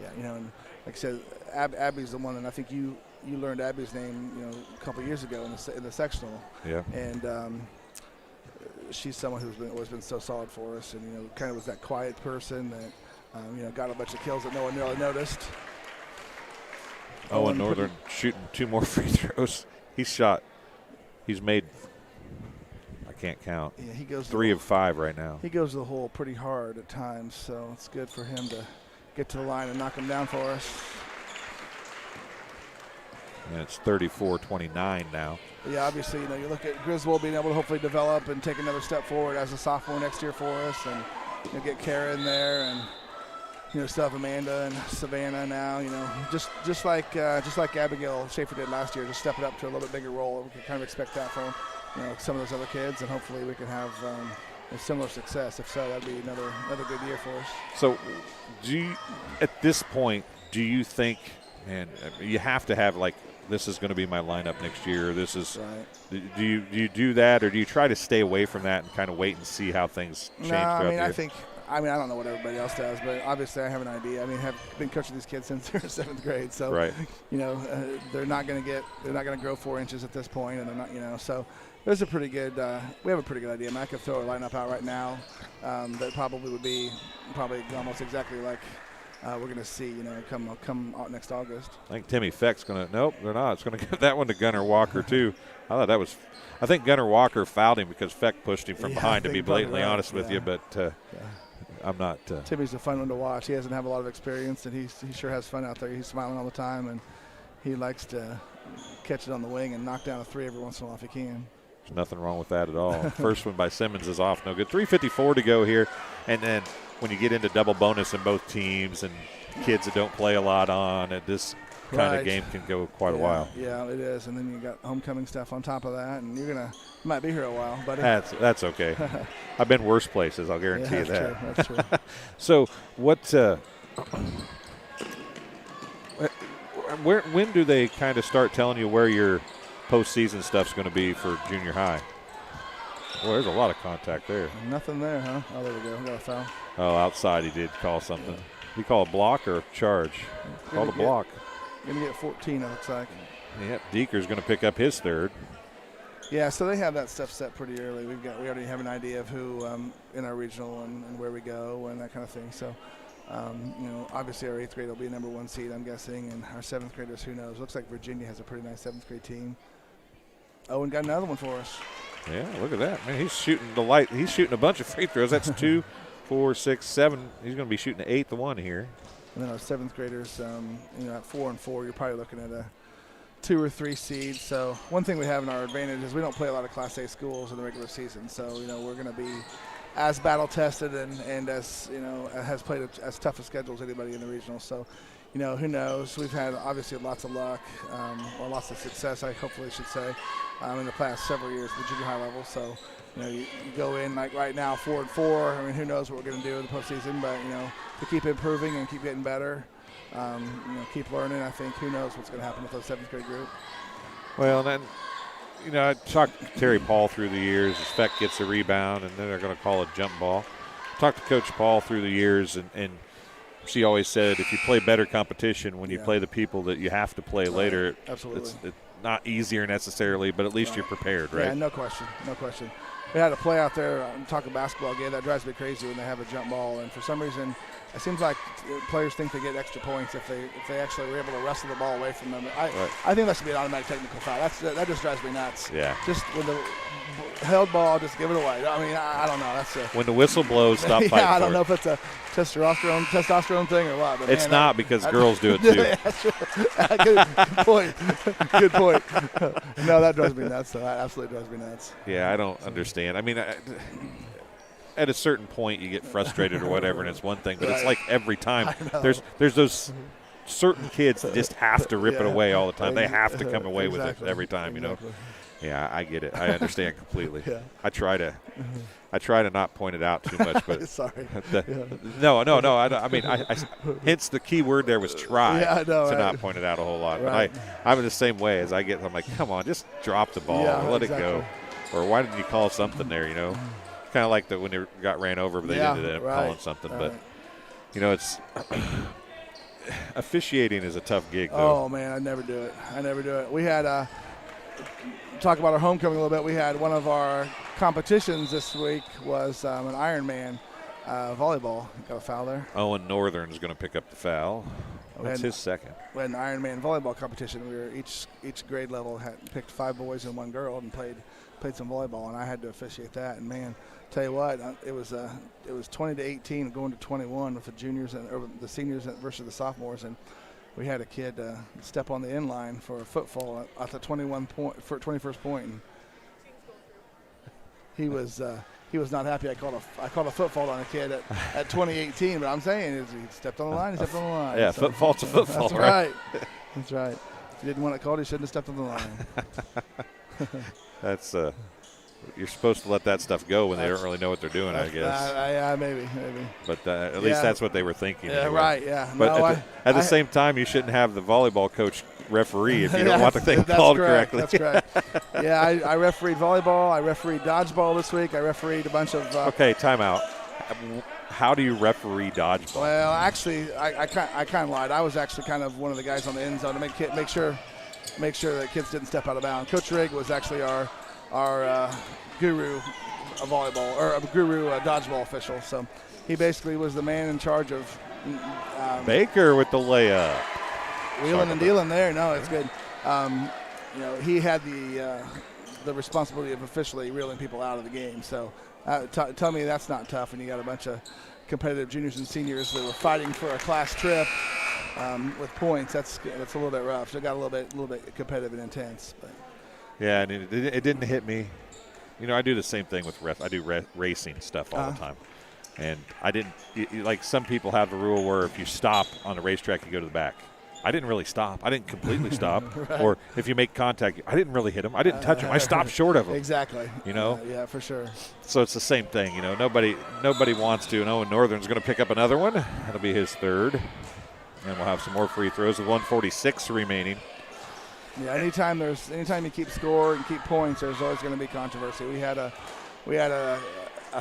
Yeah, and like I said, Abby's the one, and I think you learned Abby's name, a couple of years ago in the sectional. Yeah. And she's someone who's always been so solid for us, and kind of was that quiet person that got a bunch of kills that no one really noticed. Owen Northern shooting 2 more free throws. He's made. Can't count. Yeah, he goes 3 of 5 right now. He goes to the hole pretty hard at times, so it's good for him to get to the line and knock him down for us. And it's 34-29 now. But yeah, obviously, you look at Griswold being able to hopefully develop and take another step forward as a sophomore next year for us, and get Kara in there, and still have Amanda and Savannah now. Just like Abigail Schaefer did last year, just step it up to a little bit bigger role. We can kind of expect that from some of those other kids, and hopefully we can have a similar success. If so, that'd be another good year for us. So, at this point, do you think, and you have to have this is going to be my lineup next year? This is. Right. Do you do that, or do you try to stay away from that and kind of wait and see how things change? No, throughout the year? I don't know what everybody else does, but obviously I have an idea. I've been coaching these kids since they're 7th grade, so they're not going to grow 4 inches at this point, and they're not, so. There's a pretty good. We have a pretty good idea. I could throw a lineup out right now that probably would be probably almost exactly like we're going to see, come out next August. I think Timmy Feck's going to – nope, they're not. It's going to give that one to Gunnar Walker, too. I think Gunnar Walker fouled him because Feck pushed him from behind, to be blatantly honest with you, but I'm not Timmy's a fun one to watch. He doesn't have a lot of experience, and he sure has fun out there. He's smiling all the time, and he likes to catch it on the wing and knock down a three every once in a while if he can. There's nothing wrong with that at all. First one by Simmons is off, no good. 3:54 to go here, and then when you get into double bonus in both teams and kids that don't play a lot on it, this kind of game can go quite a while. Yeah, it is, and then you got homecoming stuff on top of that, and you might be here a while, buddy. That's okay. I've been worse places, I'll guarantee you that. That's true. So what when do they kind of start telling you where your postseason stuff's going to be for junior high? Well, there's a lot of contact there. Nothing there, huh? Oh, there we go. We got a foul. Oh, outside he did call something. Yeah. He called a block or a charge? Called a block. Going to get 14, it looks like. Yep, Deeker's going to pick up his third. Yeah, so they have that stuff set pretty early. We already have an idea of who in our regional and where we go and that kind of thing. So, obviously our 8th grade will be a number 1 seed, I'm guessing, and our 7th graders, who knows? Looks like Virginia has a pretty nice 7th grade team. Owen got another one for us. Yeah, look at that. Man, he's shooting He's shooting a bunch of free throws. That's 2, 4, 6, 7. He's going to be shooting the 8th one here. And then our 7th graders, at 4 and 4, you're probably looking at a 2 or 3 seed. So one thing we have in our advantage is we don't play a lot of Class A schools in the regular season. So, we're going to be as battle tested and as, has played as tough a schedule as anybody in the regional. So, who knows? We've had obviously lots of luck, or lots of success, I hopefully should say, in the past several years at the junior high level. So, you go in like right now 4 and 4. I mean, who knows what we're going to do in the postseason? But to keep improving and keep getting better, keep learning. I think who knows what's going to happen with those 7th grade group. Well, then, I talked to Terry Paul through the years. Speck gets a rebound, and then they're going to call a jump ball. Talked to Coach Paul through the years, and she always said if you play better competition when you play the people that you have to play later, absolutely. It's not easier necessarily, but at least you're prepared, right? Yeah, no question. We had a play out there, I'm talking basketball game, that drives me crazy when they have a jump ball, and for some reason it seems like players think they get extra points if they actually were able to wrestle the ball away from them. I think that should be an automatic technical foul. That just drives me nuts. Yeah. Just when the held ball, just give it away. I mean, I don't know. That's when the whistle blows, stop fighting. I don't know if it's a testosterone thing or what. But it's not because girls do it too. Good point. No, that drives me nuts. That absolutely drives me nuts. Yeah, I don't understand. I mean, at a certain point you get frustrated or whatever, and it's one thing, but it's like every time. There's those certain kids that just have to rip it away all the time. They have to come away with it every time, Yeah, I get it. I understand completely. I try to not point it out too much, but sorry. No. I mean, hence the key word there was try to not point it out a whole lot. Right. But I'm the same way as I'm like, come on, just drop the ball, let it go, or why didn't you call something there? Kind of like when they got ran over, but they ended up calling something. But it's officiating is a tough gig, though. Oh man, I never do it. We had talk about our homecoming a little bit. We had one of our competitions this week was an Ironman volleyball. Got a foul there. Owen Northern's going to pick up the foul. That's his second. We had an Ironman volleyball competition. We were each grade level had picked 5 boys and 1 girl and played some volleyball, and I had to officiate that. And man, tell you what, it was 20-18 going to 21 with the juniors or the seniors versus the sophomores, and we had a kid step on the end line for a footfall at the 21st point, and he was not happy. I called a footfall on a kid at 2018, but I'm saying he stepped on the line. Yeah, so, footfall's a footfall. That's right. That's right. If he didn't want it called, he shouldn't have stepped on the line. That's you're supposed to let that stuff go when they don't really know what they're doing, I guess. Yeah, maybe. But at least that's what they were thinking. Yeah, anyway. Right, yeah. But at the same time, you shouldn't have the volleyball coach referee if you don't want the thing called correctly. That's correct. Yeah, I refereed volleyball. I refereed dodgeball this week. I refereed a bunch of okay, timeout. How do you referee dodgeball? Well, actually, I kind of lied. I was actually kind of one of the guys on the end zone to make sure that kids didn't step out of bounds. Coach Rigg was actually our guru volleyball or a guru dodgeball official. So he basically was the man in charge of Baker with the layup. Wheeling and dealing there. No, it's good. He had the responsibility of officially reeling people out of the game. So tell me that's not tough, and you got a bunch of competitive juniors and seniors that were fighting for a class trip with points. That's a little bit rough. So it got a little bit competitive and intense. But. Yeah, and it didn't hit me. I do the same thing with I do racing stuff all the time. And I didn't like some people have a rule where if you stop on a racetrack, you go to the back. I didn't really stop. I didn't completely stop. Right. Or if you make contact, I didn't really hit him. I didn't touch him. I stopped short of him. Exactly. Yeah, for sure. So it's the same thing. Nobody wants to. And Northern's going to pick up another one. That'll be his third. And we'll have some more free throws with 1:46 remaining. Yeah, anytime you keep score and keep points, there's always going to be controversy. We had a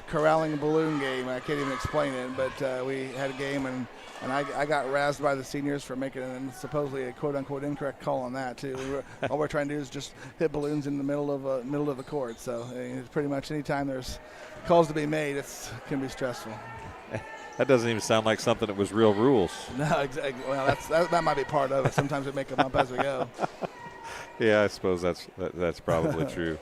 corralling balloon game. I can't even explain it, but we had a game and I got razzed by the seniors for making supposedly a quote-unquote incorrect call on that too. All we're trying to do is just hit balloons in the middle of the court. So it's pretty much anytime there's calls to be made, it can be stressful. That doesn't even sound like something that was real rules. No, exactly. Well, that might be part of it. Sometimes we make them up as we go. Yeah, I suppose that's probably true.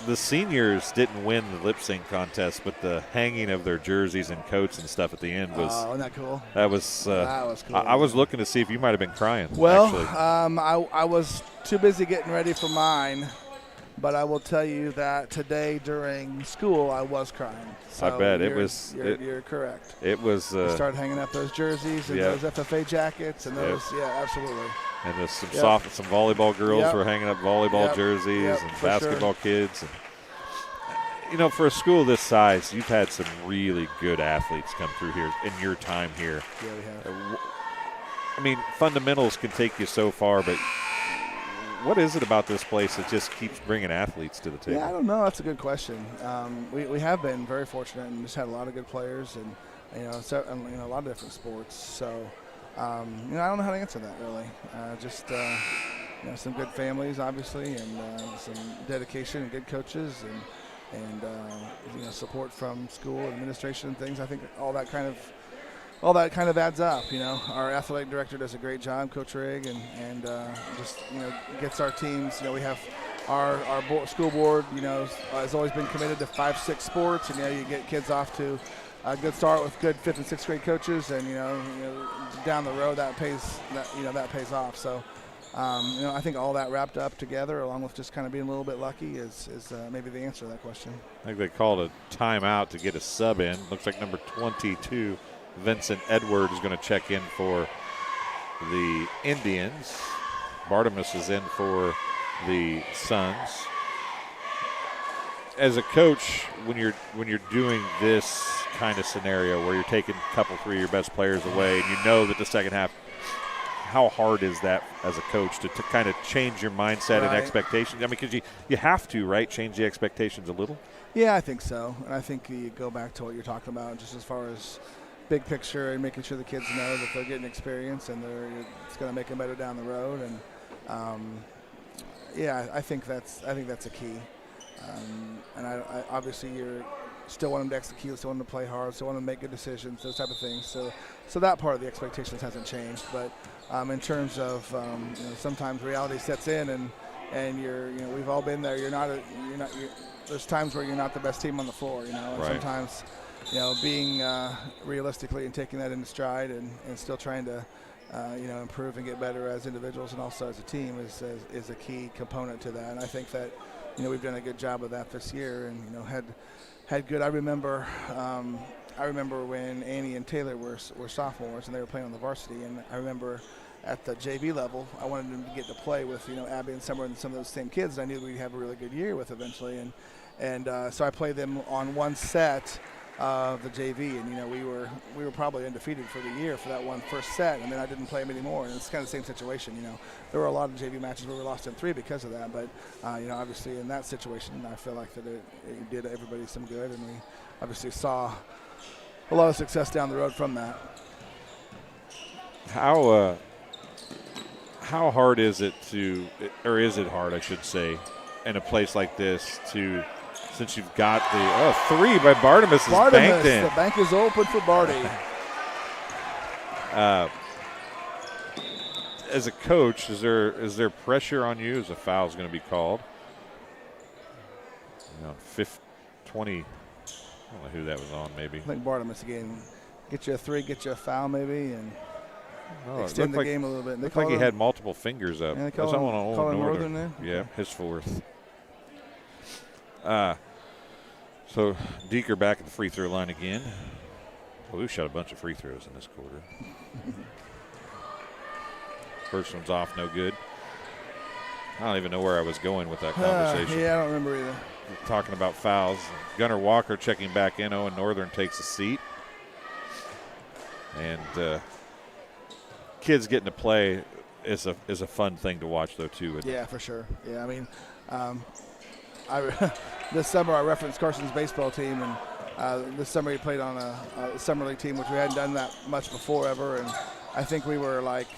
The seniors didn't win the lip sync contest, but the hanging of their jerseys and coats and stuff at the end was. Oh, isn't that cool? That was cool. I was looking to see if you might have been crying. Well, actually. I was too busy getting ready for mine, but I will tell you that today during school I was crying. So I bet it was. You're correct. It was. We started hanging up those jerseys and those FFA jackets and those. Yeah, absolutely. And there's some some volleyball girls were hanging up volleyball jerseys and basketball kids. And, for a school this size, you've had some really good athletes come through here in your time here. Yeah, we have. I mean, fundamentals can take you so far, but what is it about this place that just keeps bringing athletes to the table? Yeah, I don't know. That's a good question. We have been very fortunate and just had a lot of good players and a lot of different sports. So. I don't know how to answer that really. Some good families, obviously, and some dedication and good coaches, and support from school administration and things. I think all that kind of adds up. Our athletic director does a great job, Coach Rigg, and gets our teams. We have our school board. Has always been committed to 5-6 sports, and you get kids off to a good start with good 5th and 6th grade coaches, and down the road that pays off. So I think all that wrapped up together, along with just kind of being a little bit lucky, is maybe the answer to that question. I think they called a timeout to get a sub in. Looks like number 22, Vincent Edwards, is going to check in for the Indians. Bartimus is in for the Suns. As a coach, when you're doing this kind of scenario where you're taking a couple, 3 of your best players away, and you know that the second half, how hard is that as a coach to kind of change your mindset and expectations? I mean, because you have to, right, change the expectations a little? Yeah, I think so. And I think you go back to what you're talking about, just as far as big picture and making sure the kids know that they're getting experience and it's going to make them better down the road. And I think that's a key. And I obviously you still want them to execute, still want them to play hard, still want them to make good decisions, those type of things. So that part of the expectations hasn't changed. But in terms of sometimes reality sets in, and we've all been there. There's times where you're not the best team on the floor, and sometimes being realistically and taking that into stride and still trying to improve and get better as individuals and also as a team is a key component to that. And I think that we've done a good job of that this year, and had good. I remember when Annie and Taylor were sophomores and they were playing on the varsity, and I remember at the JV level, I wanted them to get to play with Abby and Summer and some of those same kids I knew we'd have a really good year with eventually, and so I played them on one set of the JV, and we were probably undefeated for the year for that one first set, and then I didn't play them anymore, and it's kind of the same situation. There were a lot of JV matches where we lost in 3 because of that, but obviously in that situation I feel like that it did everybody some good, and we obviously saw a lot of success down the road from that. How hard is it or is it hard, I should say, in a place like this to, since you've got the three by Bartimus is banked in. The bank is open for Barty. As a coach, is there pressure on you as a foul is going to be called? 20. I don't know who that was on. Maybe. I think Bartimus again. Get you a three, get you a foul maybe, and extend the game a little bit. Looked like he had multiple fingers up. Yeah, they call him Northern there? Yeah, his fourth. So Deeker back at the free throw line again. Well, we shot a bunch of free throws in this quarter. First one's off, no good. I don't even know where I was going with that conversation. Yeah, I don't remember either. We're talking about fouls. Gunnar Walker checking back in. Owen Northern takes a seat. And kids getting to play is a fun thing to watch, though, too. Yeah, for sure. Yeah, I mean, this summer I referenced Carson's baseball team, and this summer he played on a summer league team, which we hadn't done that much before ever, and I think we were like –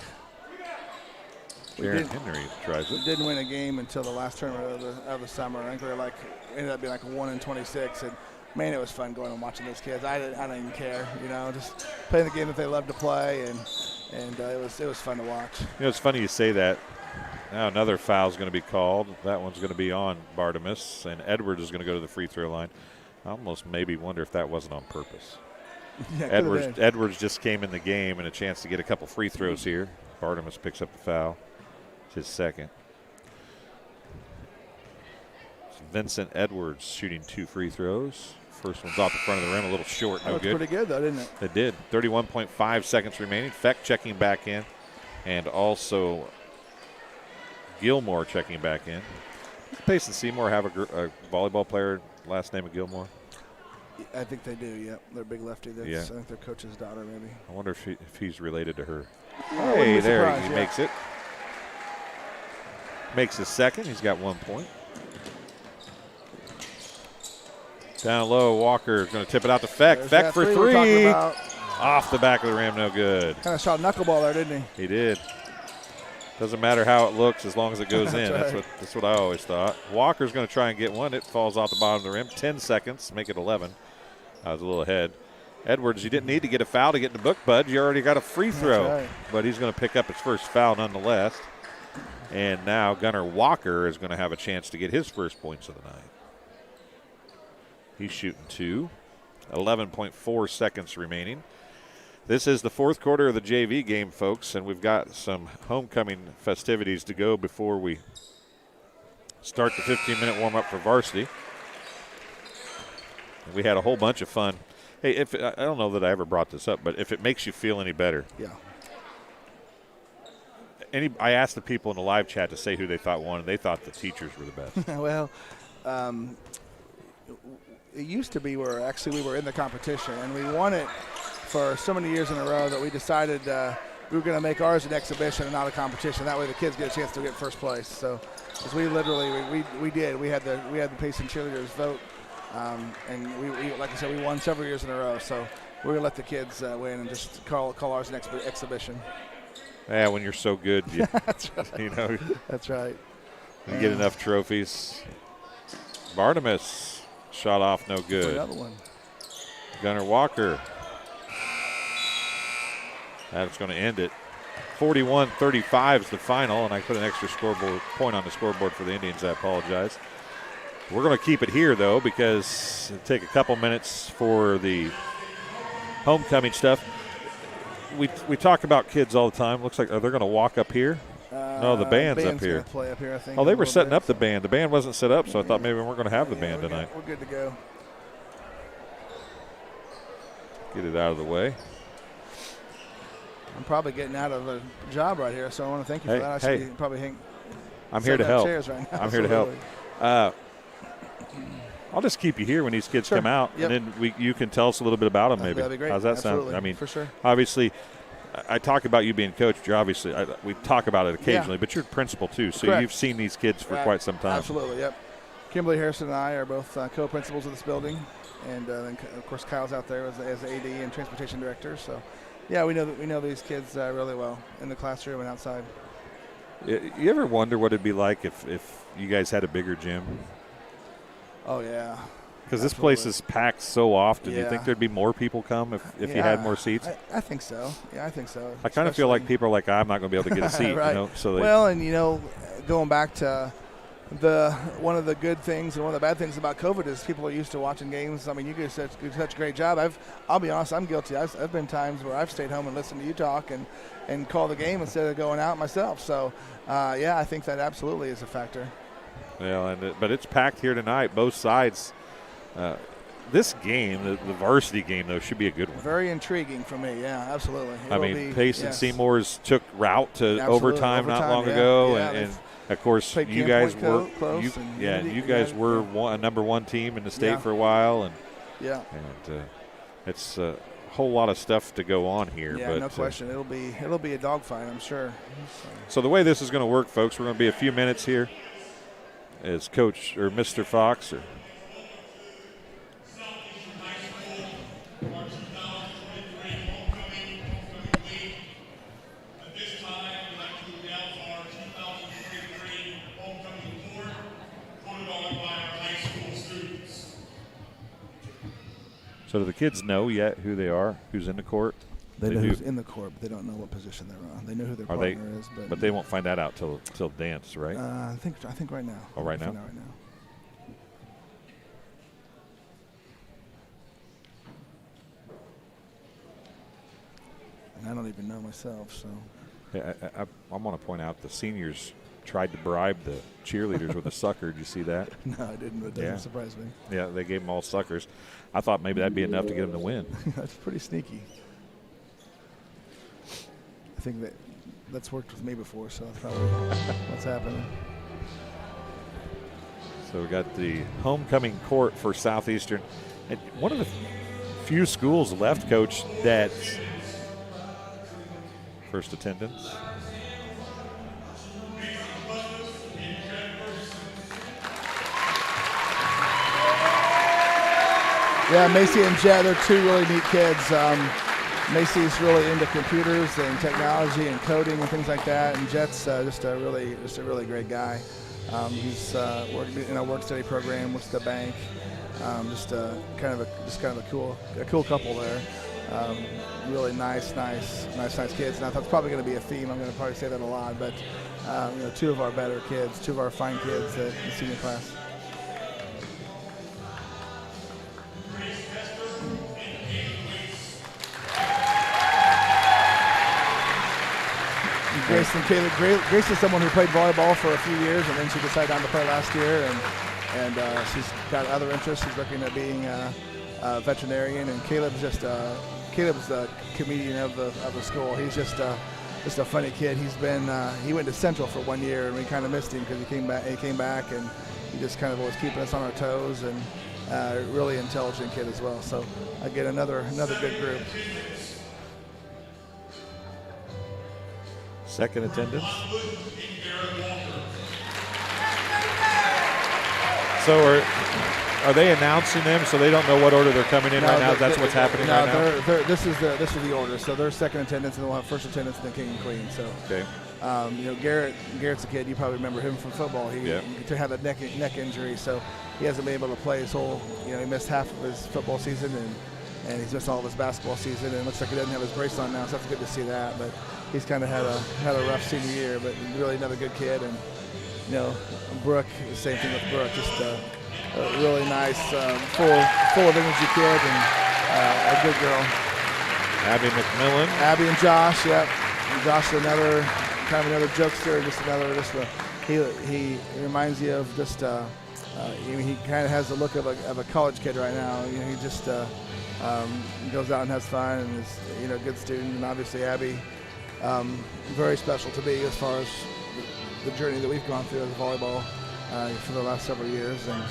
Jaron Henry tries it. We didn't win a game until the last tournament of the summer. I think we were ended up being like 1-26, and man, it was fun going and watching those kids. I didn't even care, just playing the game that they love to play, and it was fun to watch. It's funny you say that. Now another foul is going to be called. That one's going to be on Bartimus, and Edwards is going to go to the free throw line. I almost maybe wonder if that wasn't on purpose. Yeah, Edwards just came in the game and a chance to get a couple free throws here. Bartimus picks up the foul. His second. So Vincent Edwards shooting 2 free throws. First one's off the front of the rim, a little short, no good. That was pretty good, though, didn't it? It did. 31.5 seconds remaining. Feck checking back in, and also Gilmore checking back in. Does Payson-Seymour have a volleyball player last name of Gilmore? I think they do, yeah. They're a big lefty. I think their coach's daughter, maybe. I wonder if he's related to her. Hey, there he makes it. Makes his second. He's got 1 point. Down low, Walker is going to tip it out to Feck. Feck for three. Off the back of the rim, no good. Kind of shot knuckleball there, didn't he? He did. Doesn't matter how it looks as long as it goes in. Right. That's what I always thought. Walker's going to try and get one. It falls off the bottom of the rim. 10 seconds, make it 11. I was a little ahead. Edwards, you didn't need to get a foul to get in the book, bud. You already got a free throw. Right. But he's going to pick up his first foul nonetheless. And now Gunnar Walker is going to have a chance to get his first points of the night. He's shooting 2. 11.4 seconds remaining. This is the fourth quarter of the JV game, folks, and we've got some homecoming festivities to go before we start the 15-minute warm-up for varsity. We had a whole bunch of fun. Hey, I don't know that I ever brought this up, but if it makes you feel any better. Yeah. I asked the people in the live chat to say who they thought won, and they thought the teachers were the best. Well, it used to be where actually we were in the competition, and we won it for so many years in a row that we decided we were going to make ours an exhibition and not a competition. That way the kids get a chance to get first place. So, because we literally we did. We had the Payson cheerleaders vote, and we like I said, we won several years in a row. So we're going to let the kids win and just call ours an exhibition. Yeah, when you're so good, that's right. That's right. You get enough trophies. Bartimus shot off, no good. Another one. Gunnar Walker. That's going to end it. 41-35 is the final, and I put an extra point on the scoreboard for the Indians. I apologize. We're going to keep it here, though, because it'll take a couple minutes for the homecoming stuff. We talk about kids all the time. Looks like they're going to walk up here. No, the band's up here. Play up here, I think. Oh, they were setting up the band. The band wasn't set up, so I thought maybe we weren't going to have the band tonight. We're good to go. Get it out of the way. I'm probably getting out of a job right here, so I want to thank you for that. I should probably I'm here to help. Right now. I'm here to help. I'll just keep you here when these kids come out, and then you can tell us a little bit about them maybe. That'd be great. How's that Absolutely. sound? I mean, for sure. Obviously, I talk about you being coach. You're obviously, we talk about it occasionally, but you're principal too, so Correct. You've seen these kids for quite some time. Absolutely, yep. Kimberly Harrison and I are both co-principals of this building, and then of course Kyle's out there as AD and transportation director. So, yeah, we know these kids really well in the classroom and outside. You ever wonder what it'd be like if you guys had a bigger gym? Oh, yeah. Because this place is packed so often. Do you think there'd be more people come if you had more seats? I think so. Yeah, I think so. I kind of feel like people are like, I'm not going to be able to get a seat. Right. You know? So well, and, going back to one of the good things and one of the bad things about COVID is people are used to watching games. I mean, you do such a great job. I'll be honest, I'm guilty. I've been times where I've stayed home and listened to you talk and call the game instead of going out myself. So, I think that absolutely is a factor. Yeah, but it's packed here tonight, both sides. This game, the varsity game, though, should be a good one. Very intriguing for me, yeah, absolutely. Payson-Seymour's took route to overtime not long ago, and of course, you guys were a number one team in the state for a while, and it's a whole lot of stuff to go on here. Yeah, but, no question, it'll be a dogfight, I'm sure. So the way this is going to work, folks, we're going to be a few minutes here as Coach or Mr. Fox or. So do the kids know yet who they are, who's in the court? They know who's in the court, but they don't know what position they're on. They know who their partner is. But they won't find that out till dance, right? I think right now. Oh, right now? Right now. And I don't even know myself, so. Yeah, I want to point out the seniors tried to bribe the cheerleaders with a sucker. Did you see that? No, I didn't. It doesn't surprise me. Yeah, they gave them all suckers. I thought maybe that'd be enough to get them to win. That's pretty sneaky. I think that's worked with me before, so that's probably what's happening. So we got the homecoming court for Southeastern. And one of the few schools left, Coach, that's first attendance. Yeah, Macy and Jet, they're two really neat kids. Macy's really into computers and technology and coding and things like that, and Jet's just a really great guy. He's working in a work study program with the bank. Just kind of a cool couple there. Really nice kids. Now that's probably going to be a theme. I'm going to probably say that a lot, but two of our better kids, two of our fine kids in the senior class. Grace and Caleb. Grace is someone who played volleyball for a few years, and then she decided not to play last year, and she's got other interests. She's looking at being a veterinarian, and Caleb's the comedian of the school. He's just a funny kid. He went to Central for 1 year, and we kind of missed him because he came back, and he just kind of was keeping us on our toes, and really intelligent kid as well. So again, another good group. Second attendance. So are they announcing them so they don't know what order they're coming in right now? That's what's happening right now? This is the order. So they're second attendance, and they'll have first attendance and then king and queen. So okay. Garrett's a kid. You probably remember him from football. He had a neck injury, so he hasn't been able to play his whole. He missed half of his football season, and he's missed all of his basketball season. And it looks like he doesn't have his brace on now, so that's good to see that. But he's kind of had a rough senior year, but really another good kid. And Brooke, the same thing with Brooke, just a really nice, full of energy kid, and a good girl. Abby McMillan. Abby and Josh, yep. And Josh is another jokester, he reminds you of just he kind of has the look of a college kid right now. He just goes out and has fun, and is a good student. And obviously Abby, very special to me as far as the journey that we've gone through as volleyball for the last several years, and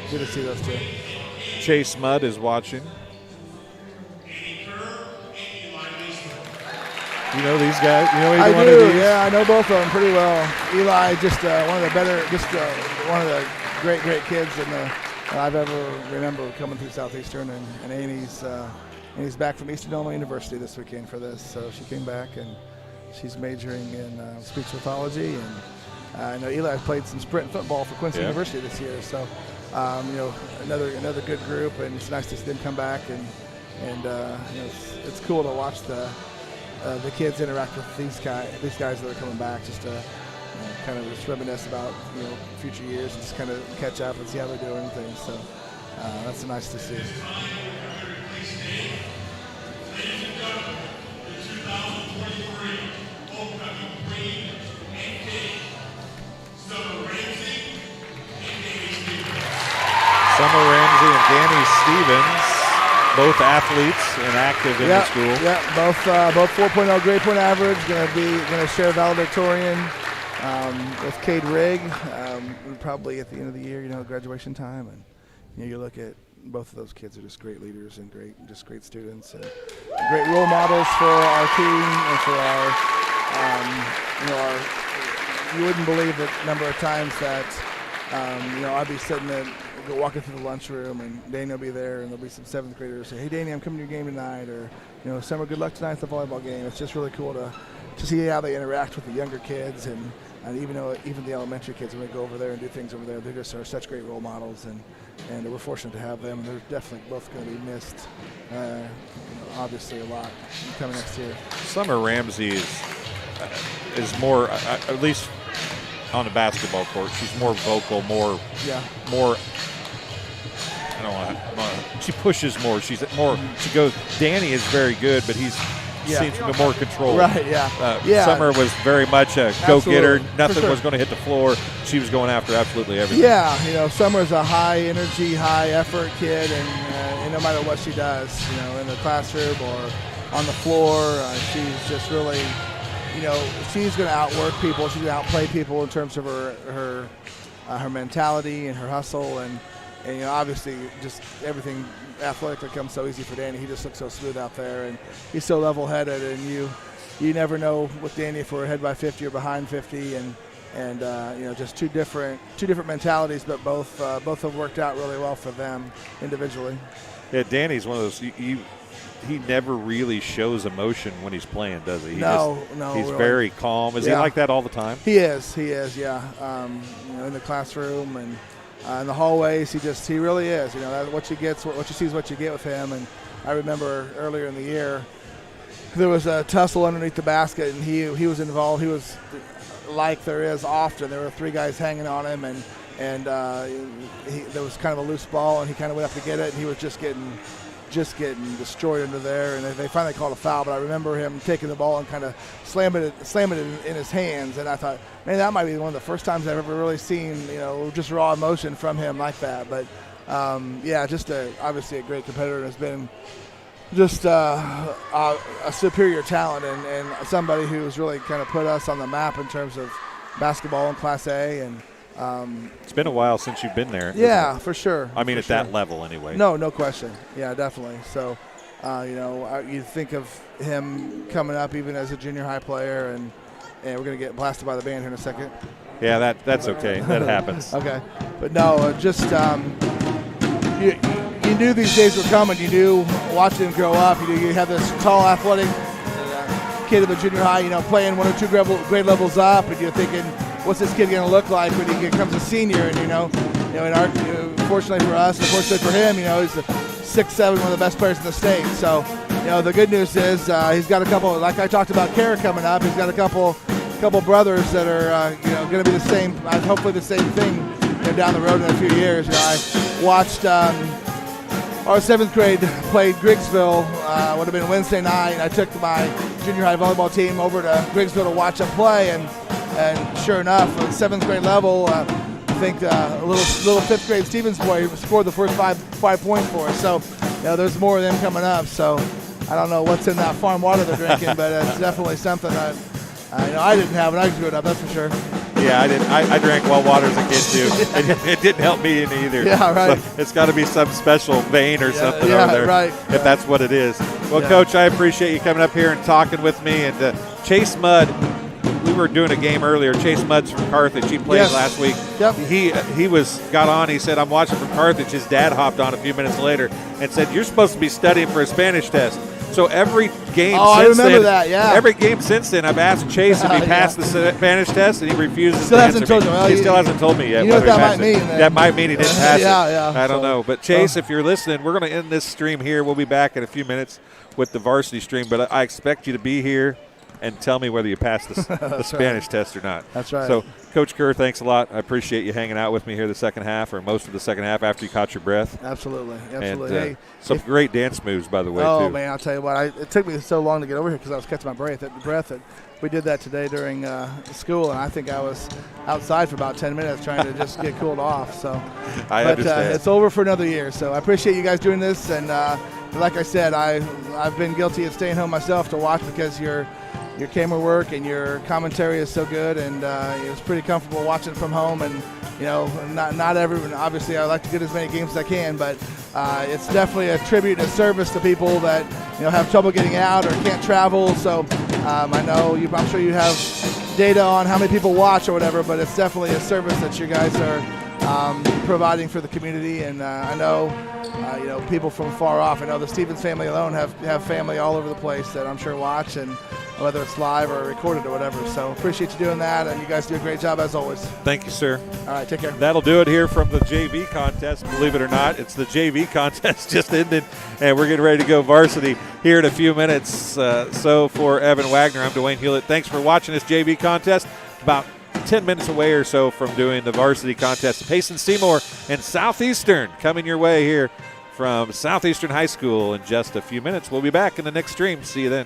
good to see those two. Chase Mudd is watching. You know these guys? You know either one of these? Yeah, I know both of them pretty well. Eli, just one of the great kids I've ever remember coming through Southeastern, and Amy's back from Eastern Illinois University this weekend for this, so she came back, and she's majoring in speech pathology, and I know Eli played some sprint football for Quincy University this year, so another good group, and it's nice to see them come back, and it's cool to watch the kids interact with these guys that are coming back, just to kind of just reminisce about future years and just kind of catch up and see how they're doing and things. So that's nice to see. Summer Ramsey and Danny Stevens, both athletes and active in the school. Yeah, both 4.0 grade point average. Going to share valedictorian with Cade Rigg. Probably at the end of the year, graduation time, and you look at both of those kids are just great leaders and great students and great role models for our team and for our. You wouldn't believe the number of times that I'd be sitting there, walking through the lunchroom, and Danny will be there, and there'll be some 7th graders say, "Hey, Danny, I'm coming to your game tonight," or "Summer, good luck tonight at the volleyball game." It's just really cool to see how they interact with the younger kids, and even the elementary kids, when they go over there and do things over there, they just are such great role models, and we're fortunate to have them. They're definitely both going to be missed, obviously, a lot coming next year. Summer Ramsey is more, at least on the basketball court, she's more vocal, more. I don't want to. She pushes more. She's more. She goes. Danny is very good, but he's seems to be more controlled. Right. Yeah. Summer was very much a go-getter. Nothing was going to hit the floor. She was going after absolutely everything. Yeah. Summer's a high energy, high effort kid, and no matter what she does, in the classroom or on the floor, she's just really. She's going to outwork people. She's going to outplay people in terms of her mentality and her hustle, and obviously just everything athletically comes so easy for Danny. He just looks so smooth out there, and he's so level-headed, and you never know with Danny if we're ahead by 50 or behind 50, and just two different mentalities, but both have worked out really well for them individually. Yeah, Danny's one of those. He never really shows emotion when he's playing, does he? No. He's really. very calm. Is he like that all the time? He is. Yeah. In the classroom and in the hallways, he really is. What you see is what you get with him. And I remember earlier in the year, there was a tussle underneath the basket, and he was involved. He was like there is often. There were 3 guys hanging on him, and there was kind of a loose ball, and he kind of went up to get it, and he was just getting destroyed under there, and they finally called a foul. But I remember him taking the ball and kind of slamming it in his hands, and I thought, man, that might be one of the first times I've ever really seen just raw emotion from him like that. But just obviously a great competitor, and has been just a superior talent, and somebody who's really kind of put us on the map in terms of basketball in Class A. And it's been a while since you've been there. Yeah, for sure. I mean, at that level anyway. No question. Yeah, definitely. So, you think of him coming up even as a junior high player, and we're going to get blasted by the band here in a second. Yeah, that's okay. That happens. Okay. But no, just you knew these days were coming. You knew watching him grow up. You have this tall, athletic kid at the junior high, playing 1 or 2 grade levels up, and you're thinking, what's this kid going to look like when he becomes a senior? And fortunately for us, unfortunately for him, he's a 6'7", one of the best players in the state. So, the good news is he's got a couple, like I talked about, Kara coming up. He's got a couple brothers that are going to be the same, hopefully the same thing down the road in a few years. I watched our 7th grade played Griggsville. Would have been Wednesday night. I took my junior high volleyball team over to Griggsville to watch them play, and sure enough, at 7th grade level, I think a little 5th grade Stevens boy scored the first five points for us. So, there's more of them coming up. So, I don't know what's in that farm water they're drinking, but it's definitely something that I didn't have when I grew up. That's for sure. Yeah, I didn't. I drank well water as a kid too. It didn't help me any either. Yeah, right. So it's got to be some special vein or something over there, right. If that's what it is. Well, Coach, I appreciate you coming up here and talking with me. And Chase Mudd, we were doing a game earlier. Chase Mudd's from Carthage. He played last week. Yep. He got on. He said, "I'm watching from Carthage." His dad hopped on a few minutes later and said, "You're supposed to be studying for a Spanish test." So every game I since remember then, that, yeah. every game since then, I've asked Chase if he passed the Spanish test, and he refuses Still to hasn't answer told me. you. Well, He still hasn't told me yet. You know what whether he that passed might it. mean, then. That might mean he didn't pass Yeah, it. yeah. I don't know. But Chase, if you're listening, we're going to end this stream here. We'll be back in a few minutes with the varsity stream, but I expect you to be here and tell me whether you passed the Spanish test or not. That's right. So, Coach Kerr, thanks a lot. I appreciate you hanging out with me here the second half, or most of the second half after you caught your breath. Absolutely. And Hey, some great dance moves, by the way, oh, too. man, I'll tell you what. It took me so long to get over here because I was catching my breath. We did that today during school, and I think I was outside for about 10 minutes trying to just get cooled off. So, I understand. It's over for another year. So I appreciate you guys doing this. And like I said, I've been guilty of staying home myself to watch because your camera work and your commentary is so good, and it was pretty comfortable watching from home. And not everyone. Obviously, I like to get as many games as I can, but it's definitely a tribute and a service to people that have trouble getting out or can't travel. So I know I'm sure you have data on how many people watch or whatever, but it's definitely a service that you guys are providing for the community. And I know people from far off. I know the Stevens family alone have family all over the place that I'm sure watch, and whether it's live or recorded or whatever. So appreciate you doing that, and you guys do a great job as always. Thank you, sir. All right, take care. That'll do it here from the JV contest. Believe it or not, it's the JV contest just ended, and we're getting ready to go varsity here in a few minutes. So for Evan Wagner, I'm Dwayne Hulett. Thanks for watching this JV contest. About 10 minutes away or so from doing the varsity contest. Payson-Seymour and Southeastern coming your way here from Southeastern High School in just a few minutes. We'll be back in the next stream. See you then.